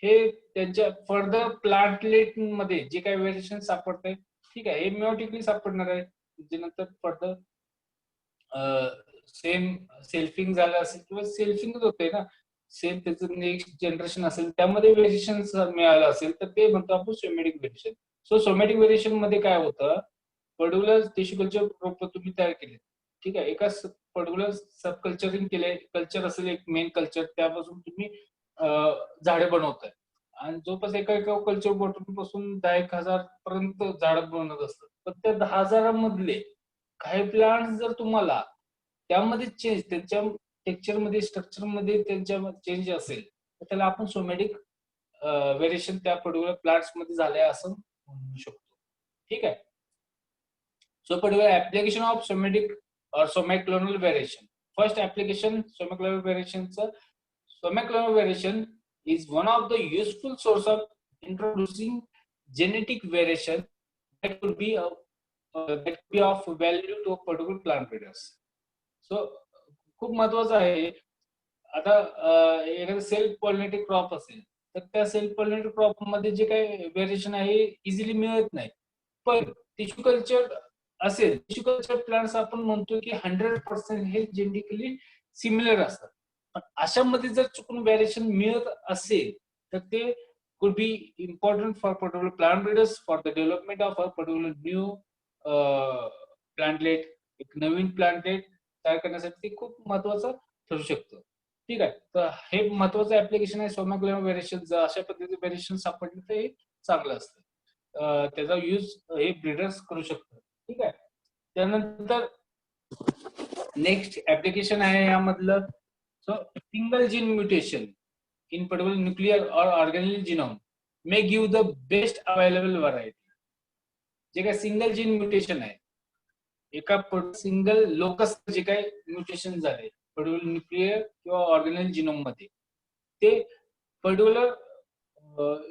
हे त्यांच्या फर्दर प्लांटलेट मध्ये जे काही व्हेरिएशन सापडत आहे, ठीक आहे, हे म्युटिकली सापडणार आहे. जे नंतर फर्दर सेम सेल्फिंग झालं असेल किंवा सेल्फिंगच होते ना, सेम त्याचं नेक्स्ट जनरेशन असेल त्यामध्ये व्हेरिएशन मिळालं असेल तर ते म्हणतो आपण somatic variation. So somatic variation मध्ये काय होतं, पर्टिक्युलर टिश्यू कल्चर रोप तुम्ही तयार केले, ठीक आहे, एका पर्टिक्युलर सब कल्चरिंग केले, कल्चर असेल एक मेन कल्चर, त्यापासून तुम्ही झाडे बनवताय आणि जोपर्यंत एका कल्चर बॉटल पासून 10,000 पर्यंत झाड बनवत असतात, पण त्या 10,000 मधले काही प्लांट जर तुम्हाला त्यामध्ये चेंज, त्यांच्या टेक्स्चर मध्ये, स्ट्रक्चर मध्ये त्यांच्या चेंज असेल तर त्याला आपण सोमॅटिक व्हेरिएशन त्या पर्टिक्युलर प्लांट्स मध्ये झालंय असं म्हणू शकतो. ठीक आहे. So particular application of somatic or somaclonal variation. First application somaclonal व्हेरिएशनचं. Somaclonal variation is one of the useful source of introducing genetic variation that could be of value to a particular plant breeders. So खूप महत्वाचं आहे. आता एखादा self pollinated crop असेल तर त्या self pollinated crop मध्ये जे काही व्हेरिएशन आहे इझिली मिळत नाही, पण टिश्यू कल्चर असेल, टिश्यू कल्चर प्लांट्स आपण म्हणतो की 100% हे जेनेटिकली सिमिलर असतात. पण अशामध्ये जर चुकून व्हेरिएशन मिळत असेल तर ते could be important for particular plant breeders for the development of a particular new plantlet, एक नवीन प्लांटलेट तयार करण्यासाठी ते खूप महत्वाचं ठरू शकतं. ठीक आहे. तर हे महत्वाचं ऍप्लिकेशन आहे सोमॅक्लोरा व्हेरिएशन. जर अशा पद्धतीचे व्हेरिएशन सापडले तर हे चांगलं असतं. त्याचा यूज हे ब्रीडर्स करू शकतात. ठीक आहे. त्यानंतर नेक्स्ट ऍप्लिकेशन आहे यामधलं single gene mutation in particular nuclear or organelle genome may give the best available variety. जे काय सिंगल जीन म्युटेशन आहे, एका सिंगल लोकस जे काय म्युटेशन झाले पर्टिक्युलर न्यूक्लियर किंवा ऑर्गेनल जिनोम मध्ये, ते पर्टिक्युलर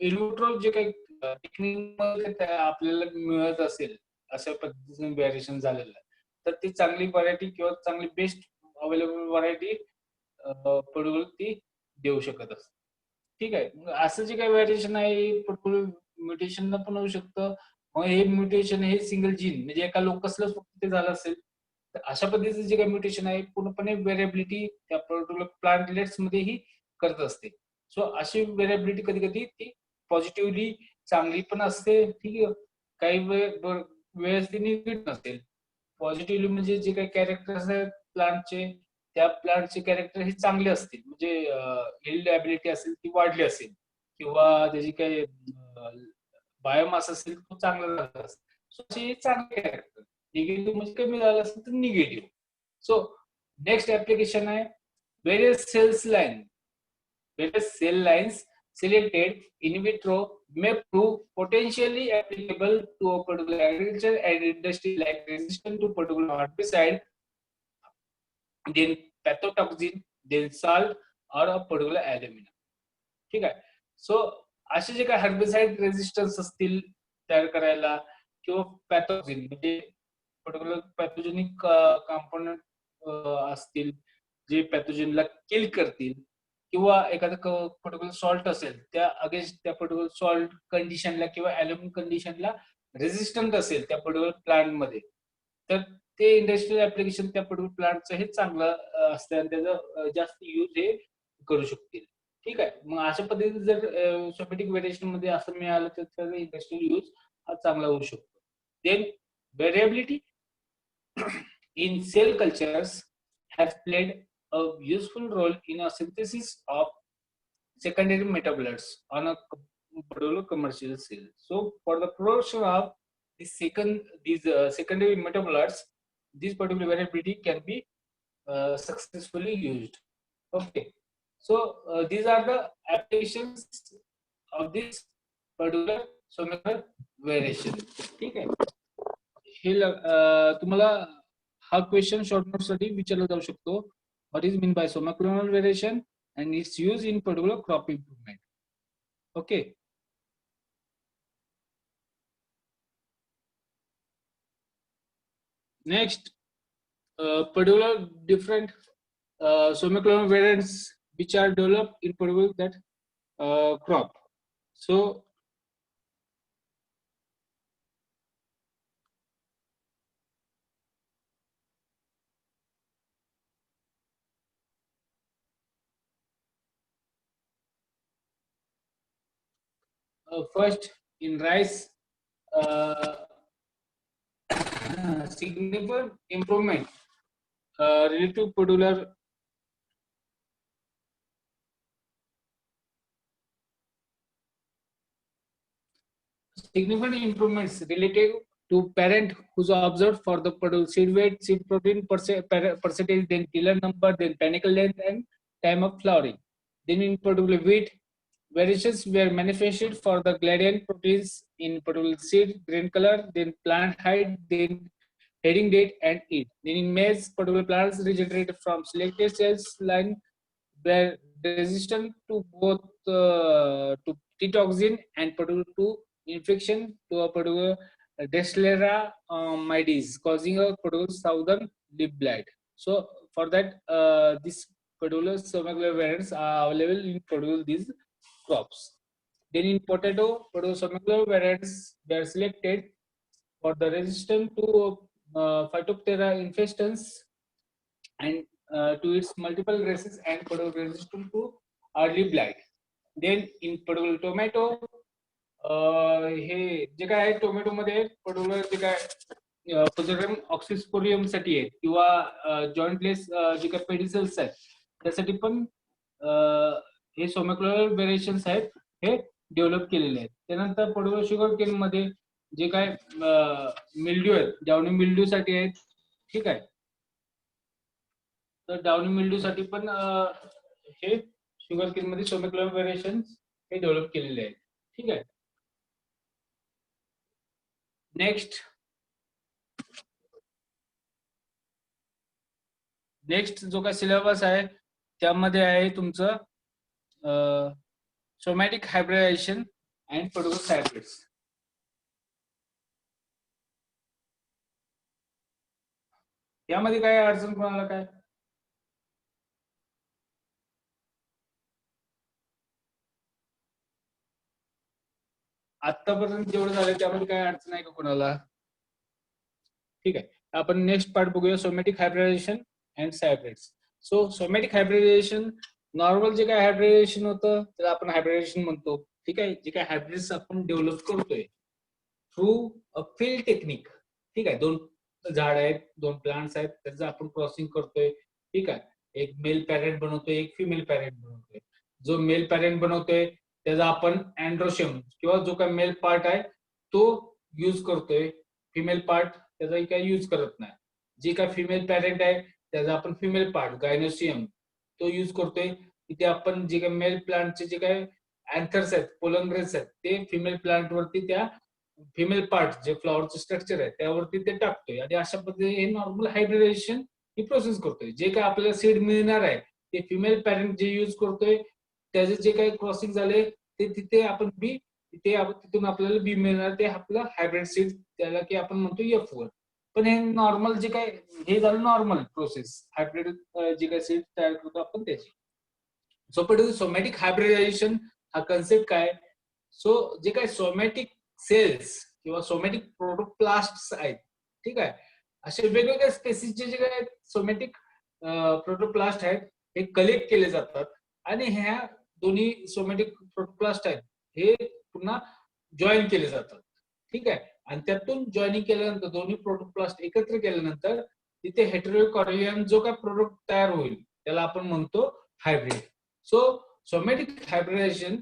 इनविट्रो जे काही टेक्निक आपल्याला मिळत असेल अशा पद्धतीने व्हेरिएशन झालेलं आहे, तर ती चांगली व्हरायटी किंवा चांगली बेस्ट अवेलेबल व्हरायटी पर्टिक्युलर ती देऊ शकत असते. ठीक आहे. मग असं जे काही व्हेरिएशन आहे पर्टिक्युलर म्युटेशन पण होऊ शकतं. मग हे म्युटेशन हे सिंगल जीन म्हणजे एका लोकसलाच फक्त ते झालं असेल, तर अशा पद्धतीचे जे काही म्युटेशन आहे पूर्णपणे व्हेरिएबिलिटी त्या पर्टिक्युलर प्लांटलेट्स मध्येही करत असते. सो अशी व्हेरिएबिलिटी कधी कधी ती पॉझिटिव्हली चांगली पण असते. ठीक आहे. काही वेळेस ती निगेटिव्ह नसेल. पॉझिटिव्हली म्हणजे जे काही कॅरेक्टर्स आहेत प्लांटचे, त्या प्लांटचे कॅरेक्टर हे चांगले असतील, म्हणजे हिल्ड ॲबिलिटी असेल ती वाढली असेल किंवा त्याची काही बायोमास असेल तो चांगला झाला असेल. सो असे चांगले कॅरेक्टर. निगेटिव्ह म्हणजे कमी झालं असेल तर निगेटिव्ह. सो नेक्स्ट ऍप्लिकेशन आहे various cells line. Various cell lines selected in vitro may prove potentially applicable to a particular agriculture and industry, like resistant to particular herbicide, then pathotoxin, then salt or a particular aluminum. ठीक आहे. So असे जे काही herbicide resistance असतील तयार करायला किंवा पॅथोजिन म्हणजे पर्टिक्युलर पॅथोजेनिक कंपोनंट असतील जे पॅथोजेनला किल करतील, किंवा एखादं पर्टिक्युलर सॉल्ट असेल त्या अगेन्स्ट त्या पर्टिक्युलर सॉल्ट कंडिशनला किंवा अॅल्युमिनियम कंडिशनला रेजिस्टंट असेल त्या पर्टिक्युलर प्लांट मध्ये, तर ते इंडस्ट्रियल ऍप्लिकेशन त्या पर्टिक्युलर प्लांटचं हे चांगलं असतं आणि त्याचं जास्त यूज हे करू शकतील. ठीक आहे. मग अशा पद्धतीने जर सोमॅटिक व्हेरिएशन मध्ये असं मिळालं तर त्याचा इंडस्ट्रियल यूज हा चांगला होऊ शकतो. Then variability in cell cultures has played a useful role in a synthesis of secondary metabolites on a particular commercial cell. So for the production of these secondary metabolites, this particular variability can be successfully used. Okay. So these are the applications of this particular somatic variation. ठीक आहे. हे तुम्हाला हा question short note साठी विचारला जाऊ शकतो. What is mean by somaclonal variation and its use in particular crop improvement. Okay. Next particular different somacolonal variants which are developed in particular that crop. So first in rice, significant improvement related to particular significant improvements related to parent who's observed for the seed weight, seed protein percentage, then tiller number, then panicle length and time of flowering. Then in particular wheat, variations were manifested for the gradient proteins in particular seed, grain color, then plant height, then heading date and yield. Then in maize, particular plants regenerated from selected cells line were resistant to both to T-toxin and particular to infection to a particular Deslera mites, causing a particular southern leaf blight. So for that, this particular somacular variants are available in particular these crops. Then in potato, particular somacular variants were selected for the resistance to Phytophthora infestans and to its multiple races and resistant to early blight. Then in particular tomato, हे जे काय आहे tomato मध्ये particular जे काय पोझोरियम ऑक्सिस्पोरियम साठी आहे किंवा जॉईंटलेस जे काही पेडिसल्स आहेत त्यासाठी पण हे सोमॅक्युलर व्हेरिएशन्स आहेत हे डेव्हलप केलेले आहेत. त्यानंतर पर्टिक्युलर शुगर केन मध्ये जे काय मिल्ड्यू आहेत, डाउनी मिल्ड्यू साठी आहेत, ठीक आहे. तर डाउनी मिल्ड्यू साठी पण हे शुगर केन मध्ये सोमॅक्युलर व्हेरिएशन्स हे डेव्हलप केलेले आहेत, ठीक आहे. नेक्स्ट जो काय सिलेबस आहे त्यामध्ये आहे तुमचं somatic hybridization and particular hybrids. यामध्ये काय अडचण कोणाला काय? आतापर्यंत जेवढं झालं त्यामध्ये काय अडचण आहे का कोणाला? ठीक आहे. आपण नेक्स्ट पार्ट बघूया, somatic hybridization and hybrids. So somatic hybridization normal जे काय हायब्रिडायझेशन होतं त्याला आपण हायब्रिडायझेशन म्हणतो, ठीक आहे. जे काय हायब्रिड्स आपण डेव्हलप करतोय थ्रू अ फील्ड टेक्निक, ठीक आहे. दोन झाड आहेत, दोन प्लांट्स आहेत, त्याचं आपण क्रॉसिंग करतोय, ठीक आहे. एक मेल पॅरेंट बनवतोय, एक फिमेल पॅरेंट बनवतोय. जो मेल पॅरेंट बनवतोय त्याचा आपण अँड्रोशियम किंवा जो काय मेल पार्ट आहे तो यूज करतोय, फिमेल पार्ट त्याचा काही यूज करत नाही. जे काय फिमेल पॅरेंट आहे त्याचा आपण फिमेल पार्ट गायनोसियम तो यूज करतोय. तिथे आपण जे काय मेल प्लांटचे जे काय अँथर्स आहेत, पोलन ग्रेन्स आहेत, ते फिमेल प्लांट वरती त्या फिमेल पार्ट जे फ्लॉवरचं स्ट्रक्चर आहे त्यावरती ते टाकतोय आणि अशा पद्धतीने हे नॉर्मल हायब्रिडायझेशन ही प्रोसेस करतोय. जे काय आपल्याला सीड मिळणार आहे ते फिमेल पॅरेंट जे यूज करतोय त्याचे जे काही क्रॉसिंग झाले ते तिथे आपण बी तिथून आपल्याला बी मिळणार, ते आपलं हायब्रिड सीड त्याला की आपण म्हणतो F1. पण हे नॉर्मल जे काय हे झालं नॉर्मल प्रोसेस, हायब्रिड जे काही सीड तयार करतो आपण त्याची. सो पण सोमॅटिक हायब्रिडायझेशन हा कन्सेप्ट काय? सो जे काही सोमॅटिक सेल्स किंवा सोमॅटिक प्रोटोप्लास्ट आहेत, ठीक आहे, असे वेगवेगळ्या स्पेसिसचे जे काही सोमॅटिक प्रोटोप्लास्ट आहेत हे कलेक्ट केले जातात आणि ह्या दोन्ही सोमॅटिक प्रोटोप्लास्ट आहेत हे पुन्हा जॉईन केले जातात, ठीक आहे. आणि त्यातून जॉईनिंग केल्यानंतर दोन्ही प्रोटोप्लास्ट एकत्र केल्यानंतर तिथे हेटेरोकॉरियन जो काय प्रोडक्ट तयार होईल त्याला आपण म्हणतो hybrid. So somatic hybridization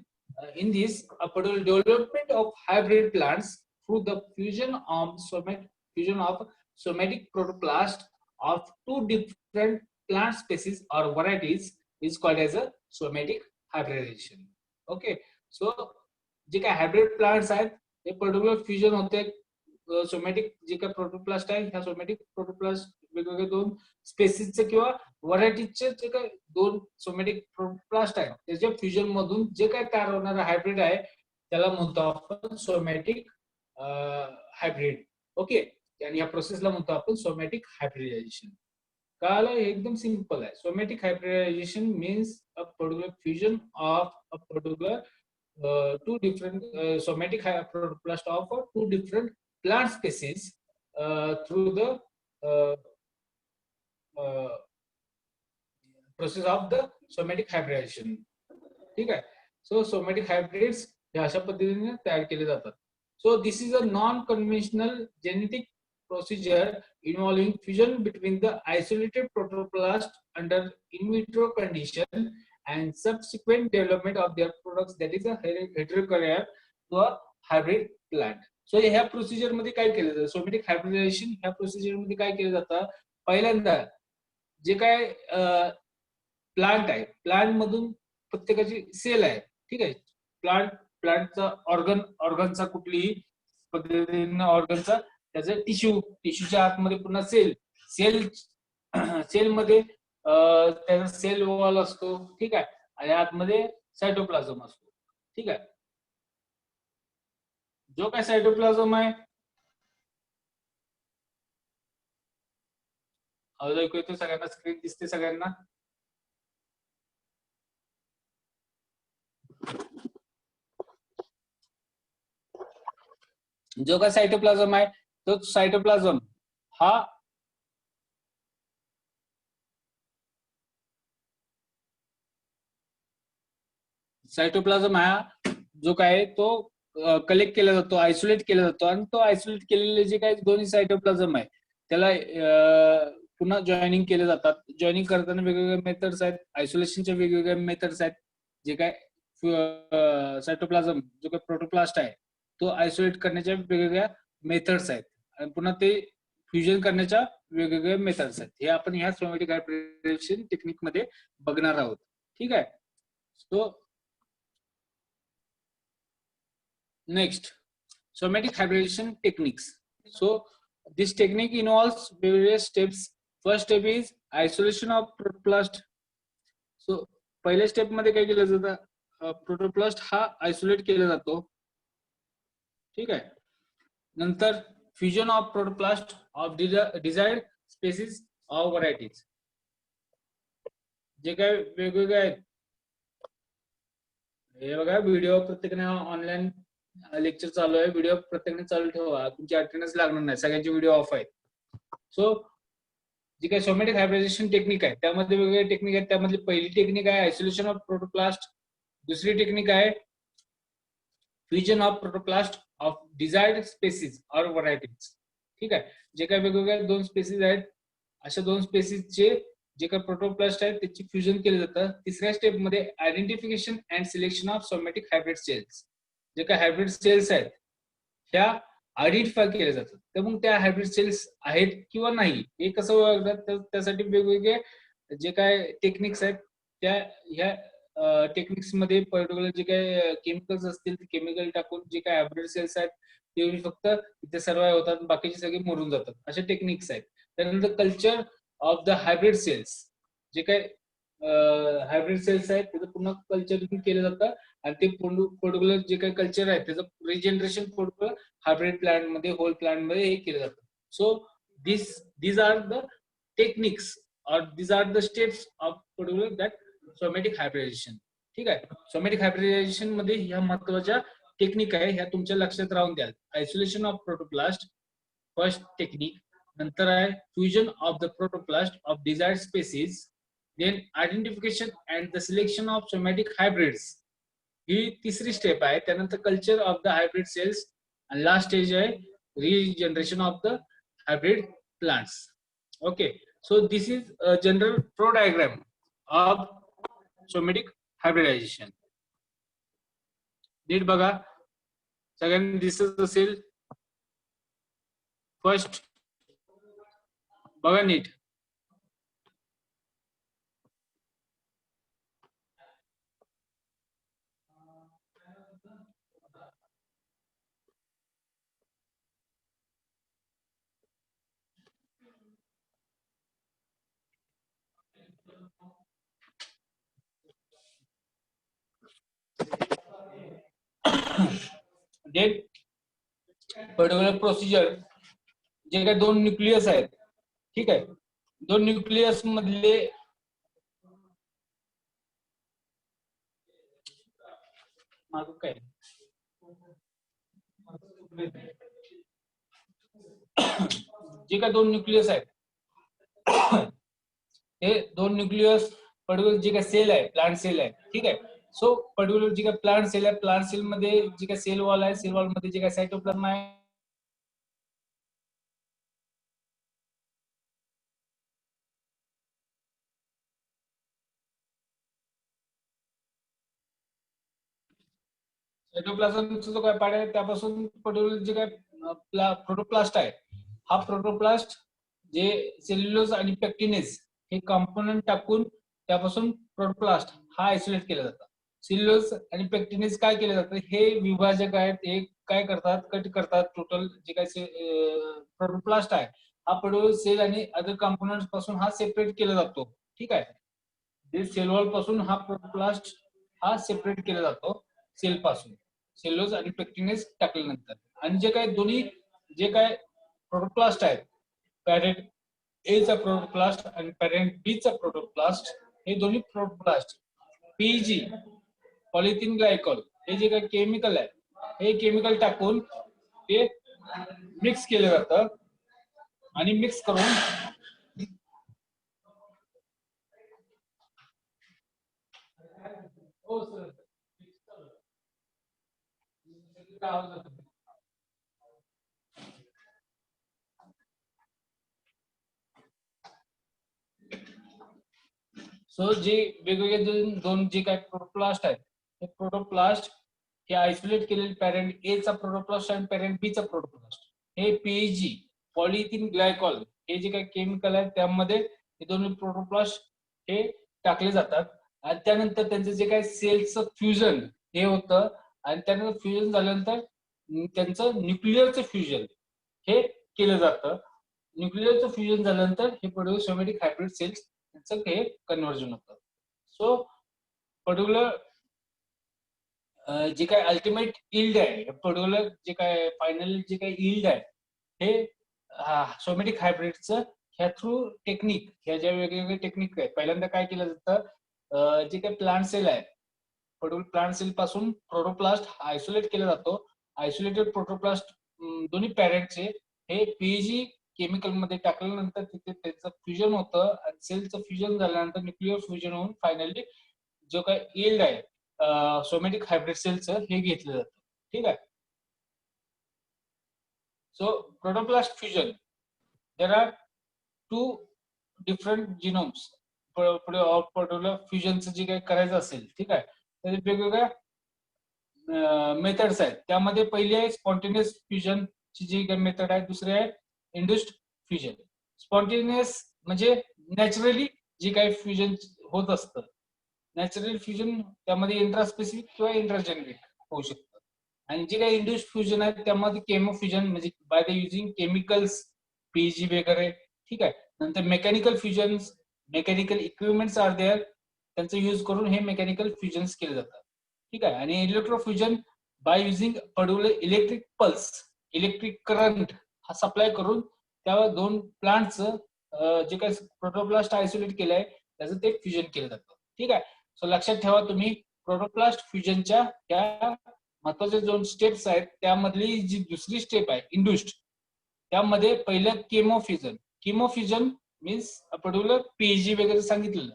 in this particular development of hybrid plants through the fusion of somatic protoplast of two different plant species or varieties is called as a somatic hybridization. Okay, so जे काय hybrid plants आहेत ते particular fusion होते somatic जे काय protoplast आहे ह्या somatic protoplast वेगवेगळे दोन स्पेसिसचे किंवा व्हरायटीचे जे काही दोन सोमॅटिक प्रोटोप्लास्ट आहेत त्याच्या फ्युजन मधून जे काही तयार होणारं हायब्रिड आहे त्याला म्हणतो आपण सोमॅटिक हायब्रिड. ओके, आणि या प्रोसेसला म्हणतो आपण सोमॅटिक हायब्रिडायझेशन. कळालं? एकदम सिंपल आहे. Somatic hybridisation means a particular fusion of a particular two different somatic protoplasm of two different plant species through the uh, uh, process of the somatic hybridization. ठीक आहे. सो सोमॅटिक हायब्रिड्स हे अशा पद्धतीने तयार केले जातात. So this is a non conventional genetic procedure involving fusion between the isolated protoplast under in vitro condition and subsequent development of their products, that is a heterokaryote to a hybrid plant. So ह्या procedure मध्ये काय केलं जातं? Somatic hybridisation ह्या procedure मध्ये काय केलं जातं? पहिल्यांदा जे काय प्लांट आहे प्लांट मधून प्रत्येकाची सेल आहे, ठीक आहे. प्लांटचा ऑर्गनचा कुठलीही पद्धतीने ऑर्गनचा त्याचं टिश्यूच्या आतमध्ये पुन्हा सेल मध्ये त्याचा सेल वॉल असतो, ठीक आहे, आणि आतमध्ये सायटोप्लाझम असतो, ठीक आहे. जो काय सायटोप्लाझम आहे ऐकू येतो सगळ्यांना? स्क्रीन दिसते सगळ्यांना? जो काय सायटोप्लाझम आहे तो सायटोप्लाझम हा सायटोप्लाझम हा जो काय तो कलेक्ट केला जातो, आयसोलेट केला जातो, आणि तो आयसोलेट केलेले जे काही दोन्ही सायटोप्लाझम आहे त्याला पुन्हा जॉईनिंग केले जातात. जॉईनिंग करताना वेगवेगळे मेथड्स आहेत, आयसोलेशनचे वेगवेगळे मेथड्स आहेत. जे काय सायटोप्लाझम जो काही प्रोटोप्लास्ट आहे तो आयसोलेट करण्याच्या वेगवेगळ्या मेथड्स आहेत, आणि पुन्हा ते फ्युजन करण्याच्या वेगवेगळ्या मेथड्स आहेत. हे आपण ह्या सोमॅटिक हायब्रिडायझेशन टेक्निक मध्ये बघणार आहोत. ठीक आहे. So next, somatic hybridization techniques. So this technique involves various steps. First step is isolation of protoplast. So पहिल्या स्टेप मध्ये काय केलं जातं, प्रोटोप्लास्ट हा आयसोलेट केला जातो. ठीक आहे. नंतर fusion of protoplast of desired species of varieties. जे काय वेगवेगळे आहेत, हे बघा व्हिडिओ प्रत्येकाने ऑनलाईन लेक्चर चालू आहे, व्हिडिओ प्रत्येकाने चालू ठेवा, तुमची अटेंडन्स लागणार नाही, सगळ्यांचे व्हिडिओ ऑफ आहेत. सो जी काही सोमॅटिक हायब्रिडायझेशन टेक्निक आहे त्यामध्ये वेगवेगळे टेक्निक आहेत. त्यामधली पहिली टेक्निक आहे आयसोलेशन ऑफ प्रोटोप्लास्ट. दुसरी टेक्निक आहे fusion of protoplast of desired species or varieties. ठीक आहे. जे काही वेगवेगळ्या दोन स्पेसिस आहेत, अशा दोन स्पेसिसचे जे काही प्रोटोप्लास्ट आहेत त्याची फ्युजन केलं जातं. तिसऱ्या स्टेप मध्ये identification and selection of somatic hybrid cells. जे काही हायब्रिड सेल्स आहेत त्या आयडेंटिफाय केल्या जातात. तर मग त्या हायब्रिड सेल्स आहेत किंवा नाही हे कसं ओळखतात, तर त्यासाठी वेगवेगळे जे काय टेक्निक्स आहेत त्या ह्या टेक्निक्स मध्ये पर्टिक्युलर जे काही केमिकल्स असतील ते केमिकल टाकून जे काही हायब्रिड सेल्स आहेत ते फक्त इथे सर्वाइव्ह होतात, बाकीचे सगळे मरून जातात, असे टेक्निक्स आहेत. त्यानंतर culture of the hybrid cells. जे काही हायब्रिड सेल्स आहेत त्याचं पुन्हा कल्चरिंग केलं जातं, आणि ते पर्टिक्युलर जे काही कल्चर आहे त्याचं रिजनरेशन पर्टिक्युलर हायब्रिड प्लांट मध्ये, होल प्लांट मध्ये हे केलं जातं. So these are the techniques or these are the steps of particular that somatic hybridization. ठीक आहे. सोमॅटिक हायब्रिडायझेशन मध्ये ह्या महत्वाच्या टेक्निक आहे, ह्या तुमच्या लक्षात राहून द्याल. Isolation of protoplast first technique, नंतर आहे fusion of the protoplast of desired species, then identification and the selection of somatic hybrids ही तिसरी स्टेप आहे. त्यानंतर culture of the hybrid cells, आणि लास्ट स्टेज आहे regeneration of the hybrid plants. Okay. So this is general pro diagram of somatic hybridization. नीट बघा, सगळ्यांनी दिसत असेल. फर्स्ट बघा नीट. पर्टिक्युलर प्रोसिजर जे काही दोन न्यूक्लियस आहेत, ठीक आहे, दोन न्यूक्लियस मधले काय जे काही दोन न्यूक्लियस आहेत हे दोन न्यूक्लियस पर्टिक्युलर जे काही सेल आहे, प्लांट सेल आहे, ठीक आहे. सो पर्टिक्युलर जे काही प्लांट सेल आहे, प्लांट सेल मध्ये जे काही सेल वॉल आहे, सेल वॉल मध्ये जे काही सायटोप्लाझम आहे सायटोप्लाझमचा जो काय पार्ट आहे त्यापासून पर्टिक्युलर जे काय प्रोटोप्लास्ट आहे, हा प्रोटोप्लास्ट जे सेल्युलोज आणि पेक्टिनेज हे कंपोनंट टाकून त्यापासून प्रोटोप्लास्ट हा आयसोलेट केला जातो. सेल्युलोज आणि पेक्टिनेज काय केलं जातं, हे विभाजक आहेत, हे काय करतात, कट करतात. टोटल जे काय प्रोटोप्लास्ट आहे हा पर्टिक्युलर सेल आणि अदर कंपोनंट्स पासून हा सेपरेट केला जातो. ठीक आहे. सेल वॉल पासून हा प्रोटोप्लास्ट हा सेपरेट केला जातो सेल पासून, सेल्युलोज आणि पेक्टिनेज टाकल्यानंतर. आणि जे काय दोन्ही जे काय प्रोटोप्लास्ट आहेत, पॅरेंट ए चा प्रोटोप्लास्ट आणि पॅरेंट बी चा प्रोटोप्लास्ट, हे दोन्ही प्रोटोप्लास्ट पीजी पॉलिथिन ग्लायकॉल हे जे काही केमिकल आहे हे केमिकल टाकून ते मिक्स केलं जातं, आणि मिक्स करून हो सर सो जे वेगवेगळे दोन जे काही प्रोटोप्लास्ट आहेत, हे प्रोटोप्लास्ट हे आयसोलेट केलेले पॅरेंट ए चा प्रोटोप्लास्ट आणि पॅरेंट बी चा प्रोटोप्लास्ट, हे पीईजी पॉलिथिन ग्लायकॉल हे जे काही केमिकल आहे त्यामध्ये हे दोन्ही प्रोटोप्लास्ट हे टाकले जातात आणि त्यानंतर त्यांचं जे काही सेल्सचं फ्युजन हे होतं आणि त्यानंतर फ्युजन झाल्यानंतर त्यांचं न्यूक्लिअरचं फ्युजन हे केलं जातं. न्यूक्लिअरचं फ्युजन झाल्यानंतर हे प्रोड्यूस सोमॅटिक हायब्रिड सेल्स त्यांचं हे कन्व्हर्जन होतं. सो पर्टिक्युलर जे काय अल्टिमेट इल्ड आहे, पर्टिक्युलर जे काय फायनल जे काही इल्ड आहे हे सोमॅटिक हायब्रिडचं ह्या थ्रू टेक्निक, ह्या ज्या वेगवेगळे टेक्निक आहेत, पहिल्यांदा काय केलं जातं, जे काही प्लांट सेल आहे, पर्टिक्युलर प्लांट सेल पासून प्रोटोप्लास्ट आयसोलेट केला जातो. आयसोलेटेड प्रोटोप्लास्ट दोन्ही पॅरेंटचे हे पीएजी केमिकल मध्ये टाकल्यानंतर तिथे त्याचं फ्युजन होतं आणि सेलचं फ्युजन झाल्यानंतर न्यूक्लिअर फ्युजन होऊन फायनली जो काही इल्ड आहे सोमॅटिक हायब्रिड सेलचं हे घेतलं जातं. ठीक आहे. So protoplast fusion, there are two different genomes. Particular फ्युजनचं जे काही करायचं असेल, ठीक आहे, तर वेगवेगळ्या मेथड्स आहेत. त्यामध्ये पहिली आहे स्पॉन्टेनियस फ्युजन ची जी काही मेथड आहे, दुसरी आहे इंड्युस्ड फ्युजन. स्पॉन्टेनियस म्हणजे नॅचरली जे काही फ्युजन होत असतं, नॅचरल फ्युजन त्यामध्ये इंट्रास्पेसिफिक किंवा इंट्राजेनेरिक होऊ शकतं. आणि जे काही इंड्युस्ड फ्युजन आहे त्यामध्ये केमो फ्युजन म्हणजे by the using chemicals, PG वगैरे, ठीक आहे. नंतर mechanical fusion, mechanical equipments are there, त्यांचा यूज करून हे मेकॅनिकल फ्युजन्स केले जातात. ठीक आहे. आणि electrofusion by using particular electric pulse, electric current हा सप्लाय करून त्या दोन प्लांटचं जे काही प्रोटोप्लास्ट आयसोलेट केलंय त्याचं ते फ्युजन केलं जातं. ठीक आहे. सो लक्षात ठेवा तुम्ही, प्रोटोप्लास्ट फ्युजनच्या त्या महत्वाच्या दोन स्टेप्स आहेत, त्यामधली जी दुसरी स्टेप आहे इंड्युस्ड, त्यामध्ये पहिलं केमोफ्युजन. केमोफ्युजन मीन्स पर्टिक्युलर पीईजी वगैरे सांगितलेलं,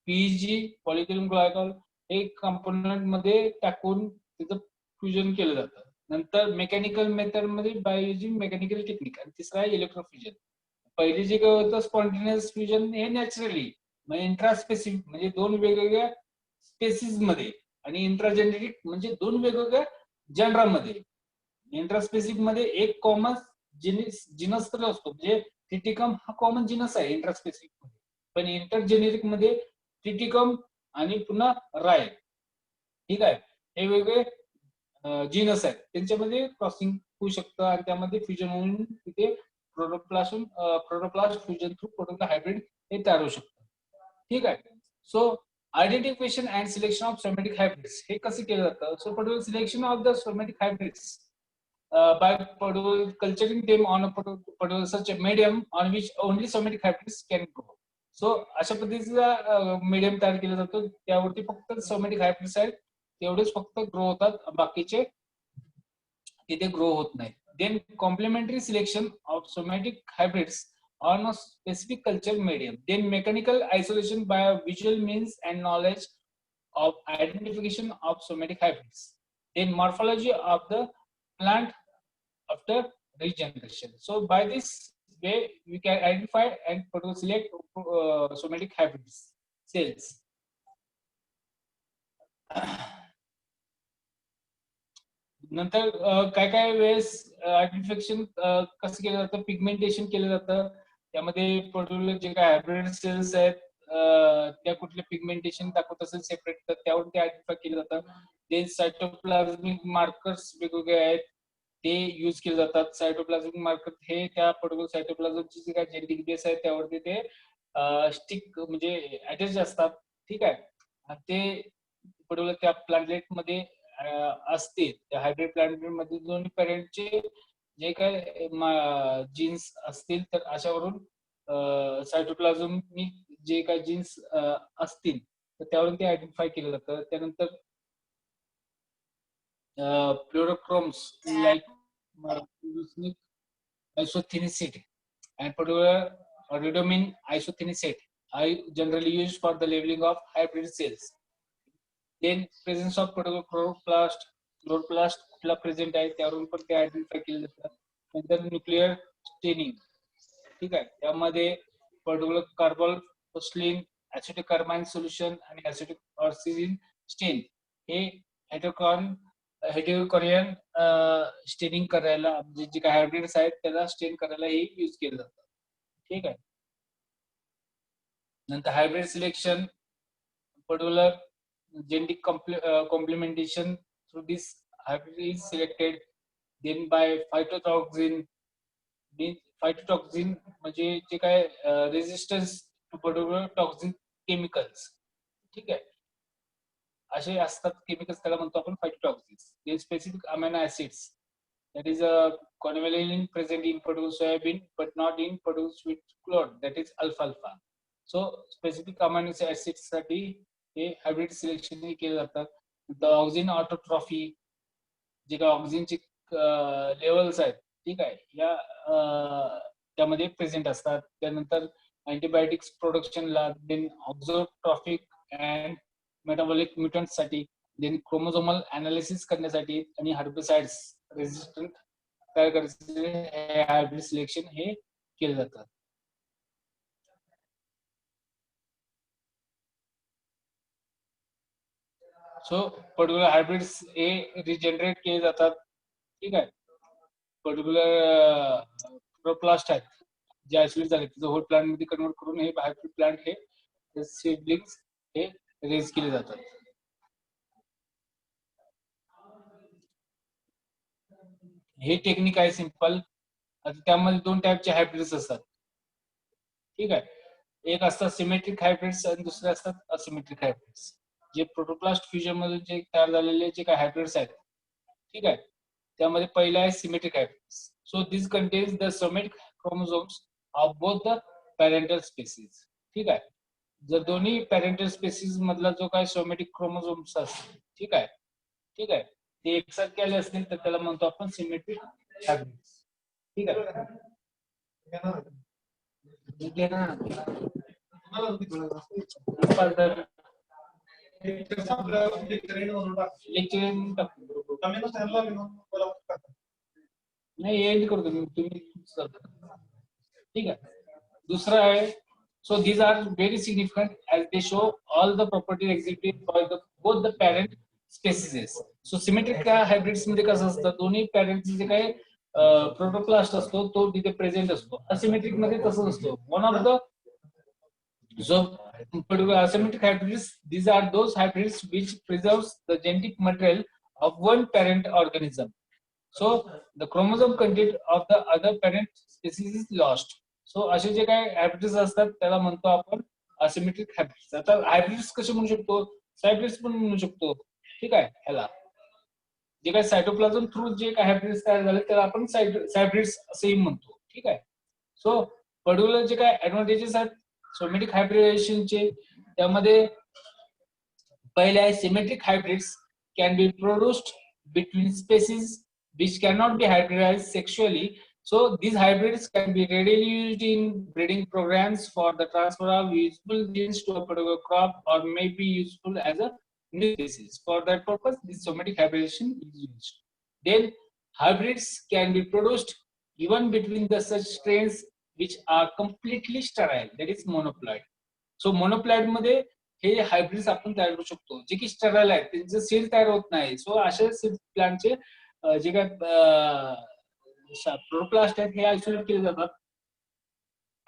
पीईजी पॉलिथिलीन ग्लायकॉल हे कंपोनंट मध्ये टाकून त्याचं फ्युजन केलं जातं. नंतर मेकॅनिकल मेथड मध्ये बाय युझिंग मेकॅनिकल टेक्निक, आणि तिसरा आहे इलेक्ट्रोफ्युजन. पहिली जे काय होतं स्पॉन्टेनियस फ्युजन हे नॅचरली म्हणजे इंट्रास्पेसिफिक म्हणजे दोन वेगवेगळ्या स्पेसिस मध्ये, आणि इंट्राजेनेरिक म्हणजे दोन वेगवेगळ्या जनरामध्ये. इंट्रास्पेसिफिक मध्ये एक कॉमन जिनस तर असतो, म्हणजे ट्रिटिकम हा कॉमन जिनस आहे इंट्रास्पेसिफिक मध्ये, पण इंटरजेनेरिक मध्ये ट्रिटिकम आणि पुन्हा राय, ठीक आहे, हे वेगळे जिनस आहेत, त्यांच्यामध्ये क्रॉसिंग होऊ शकतं आणि त्यामध्ये फ्युजन होऊन तिथे protoplast fusion through protoplast hybrid हे तयार होऊ शकतं. ठीक आहे. So identification and selection of somatic hybrids हे कसं केलं जातं? So particular selection of the somatic hybrids by culturing them on a particular such a medium on which only somatic hybrids can grow. So अशा पद्धतीचा medium तयार केला जातो, त्यावरती फक्त सोमॅटिक हायब्रिड्स आहेत तेवढेच फक्त ग्रो होतात, बाकीचे तिथे ग्रो होत नाही. Then complementary selection of somatic hybrids on a specific culture medium, then mechanical isolation by visual means and knowledge of identification of somatic hybrids, then morphology of the plant after regeneration. So by this way we can identify and select somatic hybrids cells. नंतर काय काय वेळेस identification कसं केलं जातं, pigmentation केलं जातं, त्यामध्ये पर्टिक्युलर जे काय हायब्रिड सेल्स आहेत त्या कुठले पिगमेंटेशन दाखवत असेल सेपरेट, तर त्यावर ते आयडेंटिफाय केलं जातं. ते सायटोप्लाझमिक मार्कर्स वेगवेगळे आहेत ते यूज केले जातात. सायटोप्लाझमिक मार्कर हे त्या पर्टिक्युलर सायटोप्लाझमची जे काय जेनेटिक बेस आहे त्यावरती ते स्टिक म्हणजे अटॅच असतात. ठीक आहे. आणि ते पर्टिक्युलर त्या प्लॅनलेट मध्ये असते, त्या हायब्रिड प्लॅनलेट मध्ये दोन्ही पॅरेंटचे जे काय जीन्स असतील तर अशावरून सायटोप्लाझमिक जे काही जीन्स असतील तर त्यावरून ते आयडेंटिफाय केलं जातं. त्यानंतर फ्लोरोक्रोम्स like isothinicity and particular rhodomine isothinicate are generally used for the labeling of hybrid cells. Then presence of particular chloroplast chloroplast कुठला प्रेझेंट आहे त्यावरून पण ते आयडेंटिफाय केले जातात. नंतर न्यूक्लिअर स्टेनिंग, ठीक आहे, त्यामध्ये पर्टिक्युलर कार्बोक्सिलिन, ऍसिटिक कार्बाइन सोल्युशन आणि ऍसिटिक ऑक्सिजन स्टेन हे हेटेरोकॉरियन स्टेनिंग करायला, म्हणजे जे काही हायब्रिड्स आहेत त्याला स्टेन करायला हे यूज केलं जातं. ठीक आहे. नंतर hybrid selection, particular genetic complementation through this hybrid is selected, then by phytotoxin. Phytotoxin म्हणजे जे काय resistance to particular toxin chemicals, ठीक आहे, असे असतात केमिकल्स, त्याला म्हणतो आपण phytotoxins. Then specific amino acids, that is a convalescent present in produced soybean but not in produced sweet corn, that is alfalfa. So specific amino acids साठी हे hybrid selection केले जातात. द ऑक्सिजन ऑटोट्रॉफी, जे काही ऑक्सिजनचे levels आहेत, ठीक आहे, या त्यामध्ये प्रेझेंट असतात. त्यानंतर अँटीबायोटिक्स प्रोडक्शनला, then auxotrophic and metabolic mutant साठी, देन क्रोमोझोमल अनालिसिस करण्यासाठी आणि हर्बिसाइड्स रेजिस्टंट तयार करायचे हायब्रिड सिलेक्शन हे केले जातात. सो पर्टिक्युलर हायब्रिड्स हे रिजनरेट केले जातात. ठीक आहे. पर्टिक्युलर क्लोरोप्लास्ट आहेत जे आयसोलेट झाले त्याचं होल प्लांट मध्ये कन्वर्ट करून हे हायब्रिड प्लांट हे सीडलिंग्स हे रेज केले जातात. हे टेक्निक आहे सिंपल. आता त्यामध्ये दोन टाईपचे हायब्रिड्स असतात. ठीक आहे. एक असतात सिमेट्रिक हायब्रिड्स आणि दुसरे असतात असिमेट्रिक हायब्रिड्स. जे प्रोटोप्लास्ट फ्युजन मधून जे तयार झालेले जे काही हायब्रिड्स आहेत, ठीक आहे, त्यामध्ये पहिला आहे symmetric hybrids. So this contains the somatic chromosomes of both the parental species. ठीक आहे. जर दोन्ही पॅरेंटल स्पेसीज मधला जो काही सोमेटिक क्रोमोझोम्स असतील, ठीक आहे, ठीक आहे, ते एकसारखे आले असतील तर त्याला म्हणतो आपण सिमेट्रिक हायब्रिड्स. ठीक आहे. नाही एंड करतो मी, तुम्ही. ठीक आहे. दुसरा आहे, so these are very significant as they show all the properties exhibited by the both the parent species. So symmetric hybrids मध्ये कसं असतं, दोन्ही पॅरेंट जे काही प्रोटोप्लास्ट असतो तो तिथे प्रेझेंट असतो. असिमेट्रिक मध्ये तसंच असतो. One of the so asymmetric hybrids, these are those hybrids which preserves the genetic material of one parent organism. So the chromosome content of the other parent species is lost. So असे जे काही hybrids असतात त्याला म्हणतो आपण asymmetric hybrids. आता hybrids कसे म्हणू शकतो, हायब्रिड्स पण म्हणू शकतो. ठीक आहे. ह्याला जे काही सायटोप्लाझम थ्रू जे काही हायब्रिड्स तयार झाले त्याला आपण हायब्रिड्स असेही म्हणतो. ठीक आहे. सो पर्टिक्युलर जे काही ऍडव्हान्टेजेस आहेत सोमेटिक हायब्रिडेशनचे, त्यामध्ये पहिले आहे symmetric hybrids can be produced between species which cannot be hybridized sexually. So these hybrids can be readily used in breeding programs for the transfer of useful genes to a particular crop or may be useful as a new species. For that purpose, this somatic hybridization is used. Then hybrids can be produced even between the such strains which are completely sterile, that is monoploid. So monoploid मध्ये हे hybrids आपण तयार करू शकतो जे की sterile आहेत, त्यांचे सीड तयार होत नाही. सो अशा सीड प्लांटचे जे काय प्रोटोप्लास्ट आहेत हे आयसोलेट केले जातात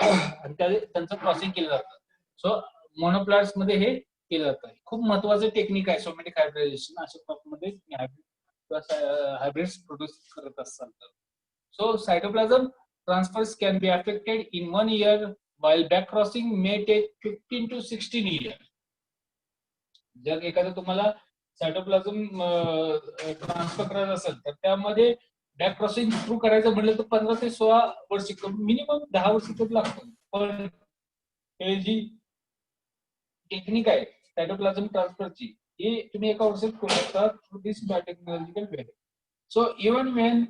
आणि त्यांचं क्रॉसिंग केलं जातं. सो मोनोप्लास्ट मध्ये हे केलं जातं. खूप महत्वाचं टेक्निक आहे सोमेटिक हायब्रिडायझेशन. अशा क्रॉपमध्ये हायब्रिड्स प्रोड्यूस करत असतात. So cytoplasm transfers can be affected in 1 year while back crossing may take 15 to 16 years. जर एखादं तुम्हाला सायटोप्लाझम ट्रान्सफर करायचं असेल तर त्यामध्ये बॅक क्रॉसिंग थ्रू करायचं म्हटलं तर 15 ते 16 वर्ष, मिनिमम 10 वर्ष तर लागतात. पण हे जी टेक्निक आहे सायटोप्लाझम ट्रान्सफरची ही तुम्ही एका वर्षात करू शकता through this biotechnological way. So even when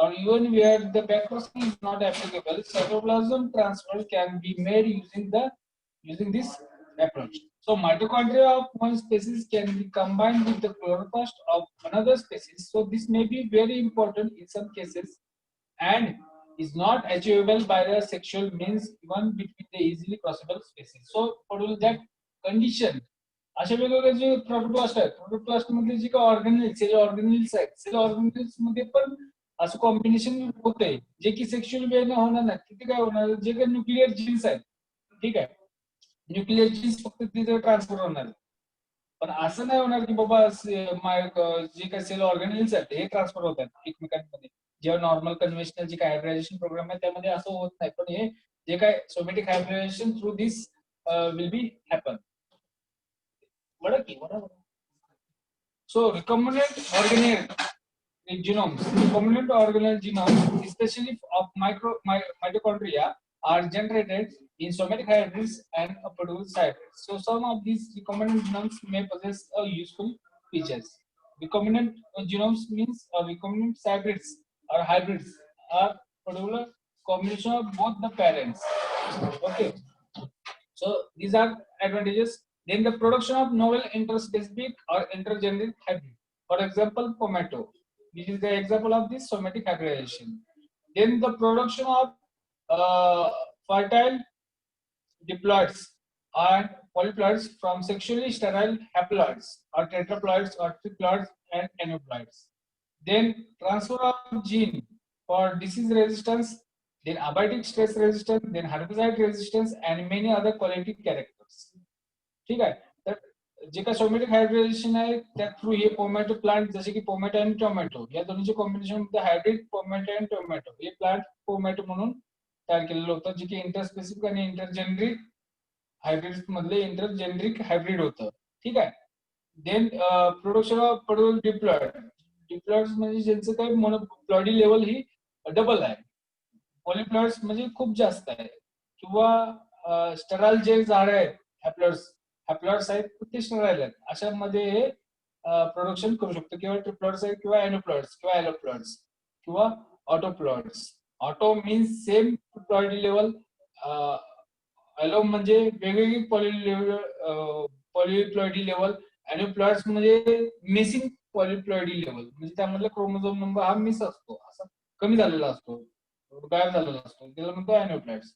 or even where the back crossing is not applicable, cytoplasm transfer can be made using this approach. So mitochondria of one species can be combined with the chloroplast of another species. So this may be very important in some cases and is not achievable by the sexual means even between the easily possible species. So for that condition अशा वेगवेगळे जे protoplast आहेत protoplast मध्ये जे काही organelles sale organelles आहेत sale organelles मध्ये पण असं कॉम्बिनेशन होतंय जे की सेक्शुअल वेने होणार नाही तिथे काय होणार जे काही न्यूक्लिअर जीन्स आहेत ठीक आहे न्यूक्लिअर जीन्स फक्त तिथे ट्रान्सफर होणार पण असं नाही होणार की बाबा जे काही सेल ऑर्गेनेल्स आहेत हे ट्रान्सफर होतात एकमेकांमध्ये जेव्हा नॉर्मल कन्व्हेन्शनल जे काय हायब्रिडायझेशन प्रोग्राम आहे त्यामध्ये असं होत नाही पण हे जे काय somatic hybridisation through this will be happen So recombinant organelle genomes, especially of mitochondria, are generated in somatic hybrids and produce hybrids. So some of these recombinant genomes may possess a useful features. Recombinant genomes means recombinant hybrids or hybrids are particular combination of both the parents. Okay. So these are advantages. Then the production of novel interspecific or intergeneric hybrid. For example, tomato. This is the example of this somatic hybridization. Then the production of fertile diploids and polyploids from sexually sterile haploids or tetraploids or triploids and aneuploids. Then transfer of gene for disease resistance, then abiotic stress resistance, then herbicide resistance and many other quality characters. ठीक आहे तर जे काय somatic hybridisation आहे त्या through हे tomato plant जसे की टोमॅटो आणि टोमॅटो या दोन्हीचे कॉम्बिनेशन मध्ये हायब्रिड टोमॅटो आणि टोमॅटो हे प्लांट टोमॅटो म्हणून तयार केलेलं होतं जे की इंटरस्पेसिफिक आणि इंटरजेनरिक हायब्रिड मधले इंटरजेनरिक हायब्रिड होतं ठीक आहे then production of produce diploid म्हणजे ज्यांचं काही मोनोप्लॉइडी लेवल ही डबल आहे पॉलिप्लॉइड्स म्हणजे खूप जास्त आहे किंवा स्टेराइल जे झाड आहेत हॅप्लॉइड्स आहेत ते स्टेराइल आहेत अशामध्ये हे प्रोडक्शन करू शकतो किंवा ट्रिप्लॉइड्स आहेत किंवा एनोप्लॉइड्स किंवा एलोप्लॉइड्स किंवा autoploids auto means same ploidy level allo म्हणजे वेगवेगळी पॉलिप्लॉइडी लेवल एनोप्लॉइड्स म्हणजे मिसिंग पॉलिप्लॉइडी लेवल म्हणजे त्यामधला क्रोमोझोम नंबर हा मिस असतो असा कमी झालेला असतो गायब झालेला असतो त्याला म्हणतो एनोप्लॉइड्स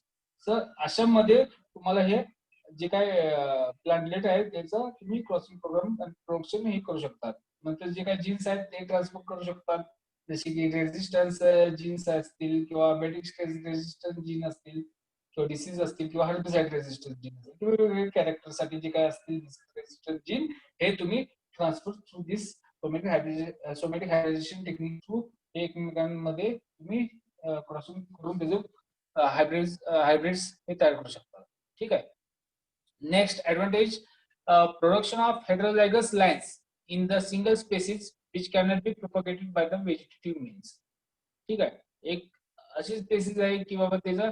सर अशामध्ये तुम्हाला हे जे काय प्लॅनलेट आहे त्याचं तुम्ही क्रॉसिंग प्रोग्राम आणि प्रोडक्शन हे करू शकतात नंतर जे काही जीन्स आहेत ते ट्रान्सफर करू शकतात जसे की रेझिस्टन्स जीन्स असतील किंवा बेटिक रेझिस्टन्स जीन असतील किंवा डिसीज असतील किंवा हर्बिसाइड रेझिस्टन्स जीन असतील किंवा वेगवेगळे कॅरेक्टरसाठी जे काय असतील रेझिस्टन्स जीन हे तुम्ही ट्रान्सफर थ्रू दिस सोमॅटिक हायब्रिडायझेशन टेक्निक थ्रू एकमेकांमध्ये तुम्ही क्रॉसिंग करून त्याचे हायब्रिड्स हे तयार करू शकता ठीक आहे Next advantage, production of heterozygous lines in the single species which cannot be propagated by the vegetative means. ठीक आहे एक अशी स्पेसिस आहे की बाबा त्याचा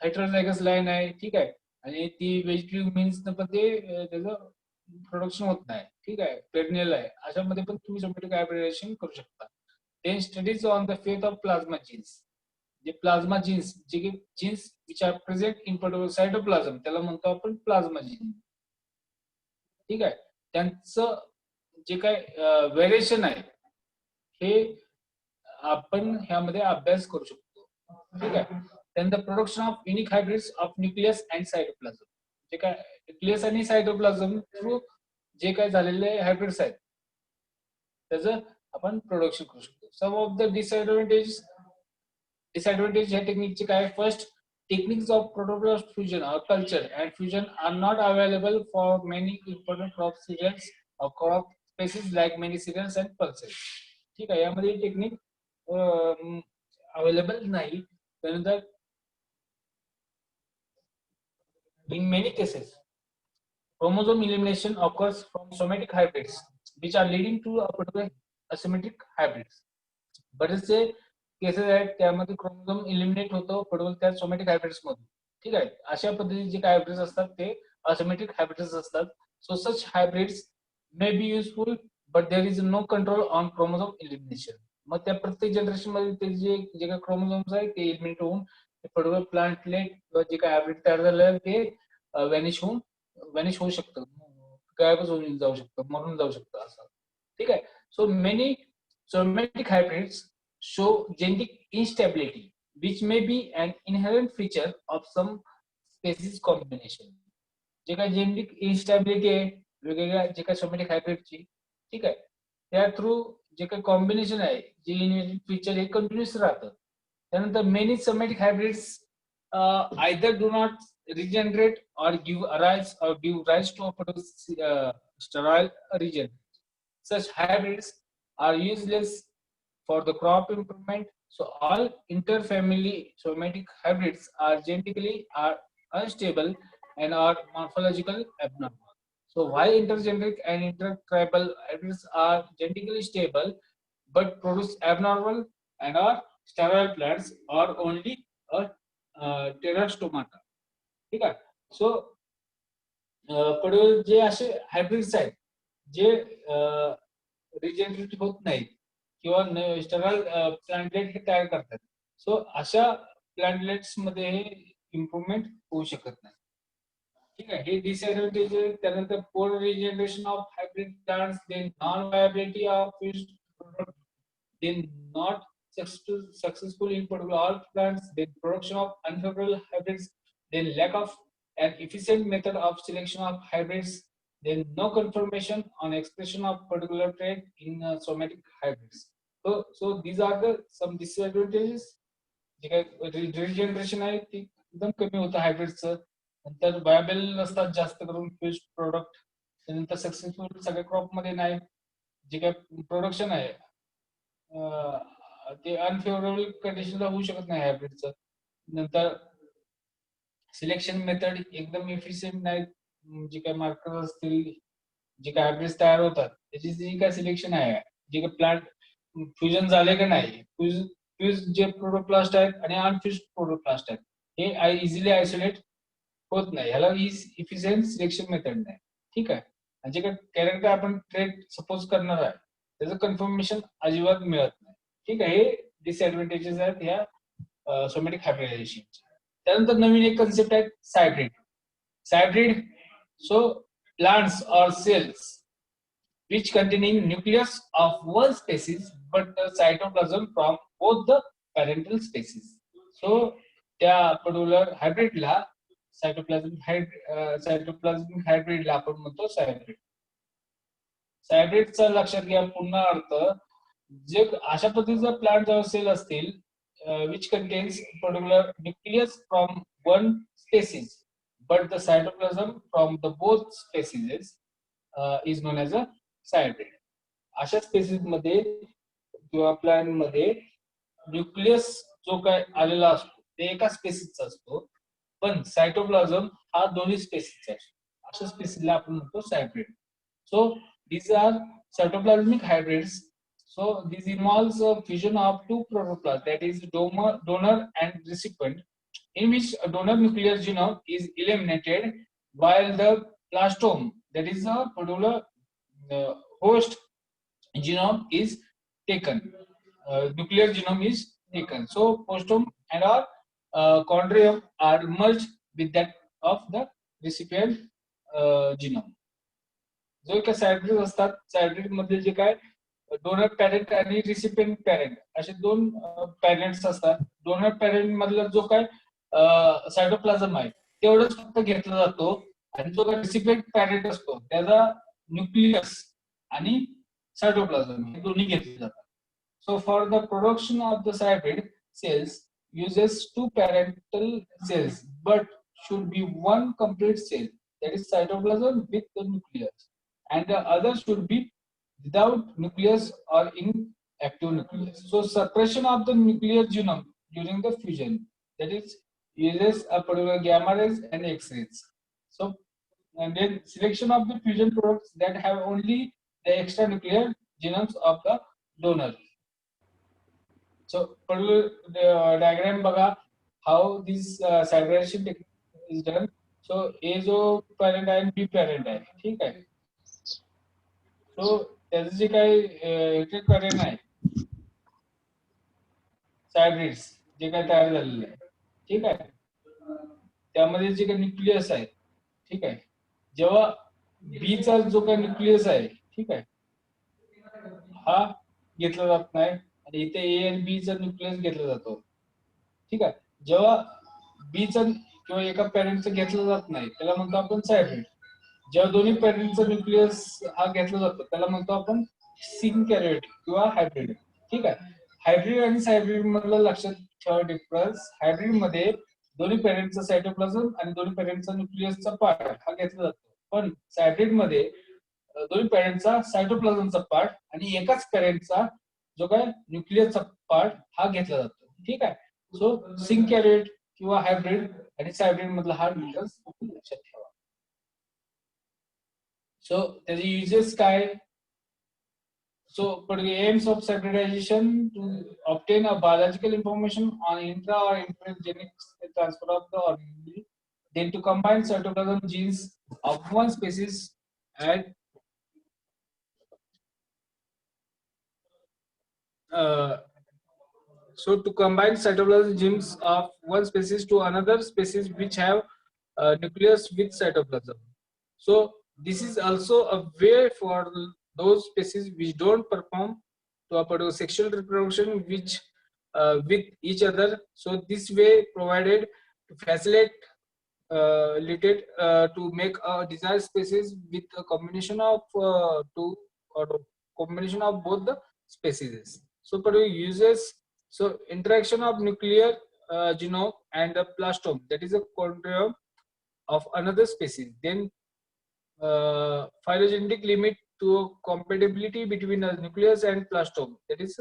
हेटरोझायगस लाईन आहे ठीक आहे आणि ती व्हेजिटेटिव्ह मीन्स न पण ते त्याचं प्रोडक्शन होत नाही ठीक आहे पेरनेल आहे अशामध्ये पण तुम्ही सोमॅटिक हायब्रिडायझेशन करू शकता then studies on the fate of plasma genes जे प्लाझ्मा जीन्स जे की genes which are present in particular cytoplasm त्याला म्हणतो आपण प्लाझ्मा जीन ठीक आहे त्यांचं जे काय व्हेरिएशन आहे हे आपण ह्यामध्ये अभ्यास करू शकतो ठीक आहे then the production of unique hybrids of nucleus and cytoplasm जे काय न्यूक्लियस आणि सायटोप्लाझम थ्रू जे काय झालेले हायब्रिड्स आहेत त्याचं आपण प्रोडक्शन करू शकतो सम ऑफ द disadvantage ह्या टेक्निकचे काय first techniques of protoplast fusion or culture and fusion are not available for many important crop cereals or crop species like many cereals and pulses ठीक आहे यामध्ये टेक्निक अवेलेबल नाही त्यानंतर in many cases chromosome elimination occurs from somatic hybrids which are leading to a particular asymmetric hybrids बरेचसे cases आहेत त्यामध्ये chromosome eliminate होतो particular त्या सोमॅटिक हायब्रिड्स मधून ठीक आहे अशा पद्धतीचे जे काय हायब्रिड्स असतात ते असिमेट्रिक हायब्रिड्स असतात so such hybrids may be useful but there is no control on chromosome elimination मग त्या प्रत्येक जनरेशन मध्ये ते जे काही क्रोमोझोम्स आहेत ते इलिमिनेट होऊन पर्टिक्युलर प्लांटलेट किंवा जे काही हायब्रिड तयार झाले ते व्हॅनिश होऊन व्हॅनिश होऊ शकतं, गायबच होऊन जाऊ शकतं, मरून जाऊ शकतं असं. ठीक आहे. So many somatic hybrids show genetic instability, which may be an inherent feature of some species combination. जे काही जेनेटिक इन्स्टॅबिलिटी आहे वेगवेगळ्या जे काही सोमॅटिक हायब्रिडची, ठीक आहे, त्या थ्रू जे काही कॉम्बिनेशन आहे, जे इनहेरिट फीचर हे कंटिन्युअस राहतं. त्यानंतर many somatic hybrids either do not regenerate or give rise to a sterile region. Such hybrids are useless for the crop improvement. So all interfamily somatic hybrids are genetically are unstable and are morphological abnormal. So while intergeneric and intertribal hybrids are genetically stable but produce abnormal and are sterile plants or only a terrastomata. ठीक आहे. So Padwal जे असे hybrids आहेत जे regenerate होत नाहीत किंवा sterile plantlet हे तयार करतात. सो अशा प्लांटलेट्स मध्ये हे इम्प्रुव्हमेंट होऊ शकत नाही. ठीक आहे. हे डिसएडव्हान्टेज आहे. त्यानंतर poor regeneration of hybrid plants, then non viability of fish product, then not successful in particular all plants, then production of unfavorable hybrids, then lack of an efficient method of selection of hybrids, then no confirmation on expression of particular trait in somatic hybrids. So these are the some disadvantages. जे काही regeneration आहे ती एकदम कमी होतं हायब्रिडचं. नंतर viable नसतात जास्त करून फिश प्रोडक्ट. त्यानंतर सक्सेसफुल सगळ्या क्रॉप मध्ये नाही. जे काही प्रोडक्शन आहे ते अनफेवरेबल कंडिशनला होऊ शकत नाही हायब्रिडचं. नंतर सिलेक्शन मेथड एकदम इफिशियंट नाही. जे काही मार्कर असतील, जे काही हायब्रिड तयार होतात त्याची जी काय सिलेक्शन आहे, जे काही प्लांट फ्युजन झाले का नाही, फ्यूज जे प्रोटोप्लास्ट आहेत आणि अनफ्युज प्रोटोप्लास्ट आहेत हे इझिली आयसोलेट होत नाही. ह्याला इफिशियंट सिलेक्शन मेथड नाही. ठीक आहे. आणि जे काही कॅरेक्टर आपण ट्रेड सपोज करणार आहे त्याचं कन्फर्मेशन अजिबात मिळत नाही. ठीक आहे. हे डिसएडव्हान्टेजेस आहेत ह्या सोमॅटिक हायब्रिडायझेशनचे. त्यानंतर नवीन एक कन्सेप्ट आहे सायब्रिड. सायब्रिड सो प्लांट्स और cells which containing nucleus of one species but the cytoplasm from both the parental species. So त्या पर्टिक्युलर हायब्रिडला सायटोप्लाझमिक हायब्रिडला आपण म्हणतो सायब्रिड. सायब्रिडचा लक्षात घ्या पूर्ण अर्थ, जे अशा पद्धतीचा प्लांट जेव्हा सेल असतील which contains particular nucleus from one species but the cytoplasm from the both species is known as a सायब्रिड. अशा स्पेसिस मध्ये किंवा प्लांट मध्ये न्यूक्लियस जो काय आलेला असतो ते एका स्पेसिसचा असतो, पण सायटोप्लाझम हा दोन्ही स्पेसिसचा असतो. अशा स्पेसिसला आपण म्हणतो cybrid. So these are cytoplasmic hybrids. So this involves a fusion of two protoplasts, that is donor and recipient, in which a donor nuclear genome is eliminated while the plastome, that is a particular host genome is taken. Nuclear genome is taken. So postome and our chondrium are merged with that of the recipient genome. जो काही सायब्रिड असतात, सायब्रिड मध्ये जे काय donor parent आणि recipient parent असे दोन parents असतात. डोनर पॅरेंट मधला जो काय सायटोप्लाझम आहे तेवढंच फक्त घेतला जातो आणि जो काय रिसिपियंट पॅरेंट असतो त्याचा न्यूक्लियस आणि सायटोप्लाझम हे दोन्ही घेतले जातात. So for the production of the cybrid cells uses two parental cells but should be one complete cell, that is cytoplasm with the nucleus, and the other should be without nucleus or inactive nucleus. So suppression of the nuclear genome during the fusion, that is uses a particular gamma rays and X-rays. So and then selection of the fusion products that have only the extra nuclear genomes of the donor. So particular diagram बघा how this hybridization technique is done. So A जो parent आहे B parent आहे. ठीक आहे. So त्याचं जे काही pattern आहे सायब्रिड्स जे काही तयार झालेले आहे, ठीक आहे, त्यामध्ये जे काही न्यूक्लियस आहे, ठीक आहे, जेव्हा बीचा जो काही न्यूक्लियस आहे, ठीक आहे, हा घेतला जात नाही आणि इथे ए आणि बी चा न्यूक्लियस घेतला जातो. ठीक आहे. जेव्हा बीचा किंवा एका पॅरेंटचं घेतलं जात नाही त्याला म्हणतो आपण सायब्रिड. जेव्हा दोन्ही पॅरेंटचा न्यूक्लियस हा घेतला जातो त्याला म्हणतो आपण सिनकॅरियोटिक किंवा हायब्रिड. ठीक आहे. हायब्रिड आणि सायब्रिड मधलं लक्षात ठेवा डिफरन्स. हायब्रिड मध्ये दोन्ही पॅरेंटचा सायटोप्लाझम आणि दोन्ही पॅरेंटचा न्यूक्लियसचा पार्ट हा घेतला जातो. पण सायब्रिड मध्ये दोन्ही पॅरेंटचा सायटोप्लाझमचा पार्ट आणि एकाच पॅरेंटचा जो काय न्यूक्लियसचा पार्ट हा घेतला जातो. ठीक आहे. सो सिनकॅरियोट किंवा हायब्रिड आणि सायब्रिड मधला हा डिफरन्स लक्षात ठेवा. सो त्याचे युजेस काय? So, but the aims of hybridization to obtain a biological information on intra or intergenic transfer of the organism, then to combine cytoplasm genes of one species and so to combine cytoplasm genes of one species to another species which have nucleus with cytoplasm. So this is also a way for those species which don't perform to a sexual reproduction which with each other. So this way provided to facilitate to make a desired species with a combination of two or combination of both the species. So for uses, so interaction of nuclear genome and a plastome, that is a chondrium of another species. Then phylogenetic limit to compatibility between a nucleus and plastome, that is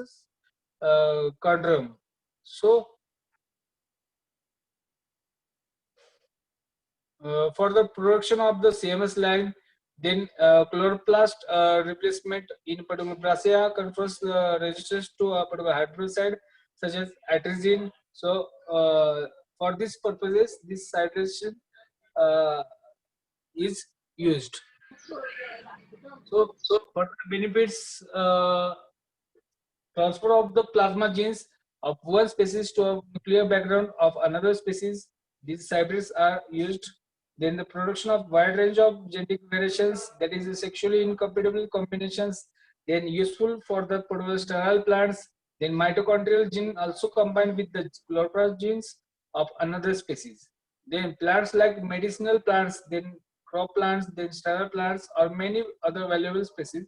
chondrium. So for the production of the CMS line, then chloroplast replacement in particular Braccia confers resistance to a particular hydroside such as atrazine. So for these purposes, this hydration is used. So what are the benefits? Transfer of the plasma genes of one species to a nuclear background of another species. These hybrids are used. Then the production of wide range of genetic variations, that is sexually incompatible combinations, then useful for the sterile plants. Then mitochondrial gene also combined with the chloroplast genes of another species. Then plants like medicinal plants, then crop plants, then sterile plants, or many other valuable species.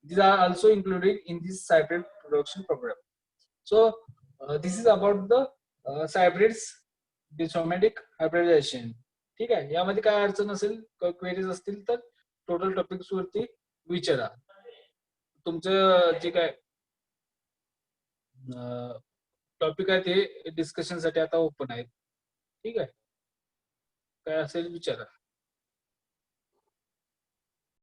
These are also included in this hybrid production program. So this is about the hybrids, the somatic hybridization. ठीक आहे. यामध्ये काय अडचण असेल, queries असतील तर total topics वरती विचारा. तुमचं जे काय टॉपिक आहे ते डिस्कशन साठी आता ओपन आहे. ठीक आहे. काय असेल विचारा.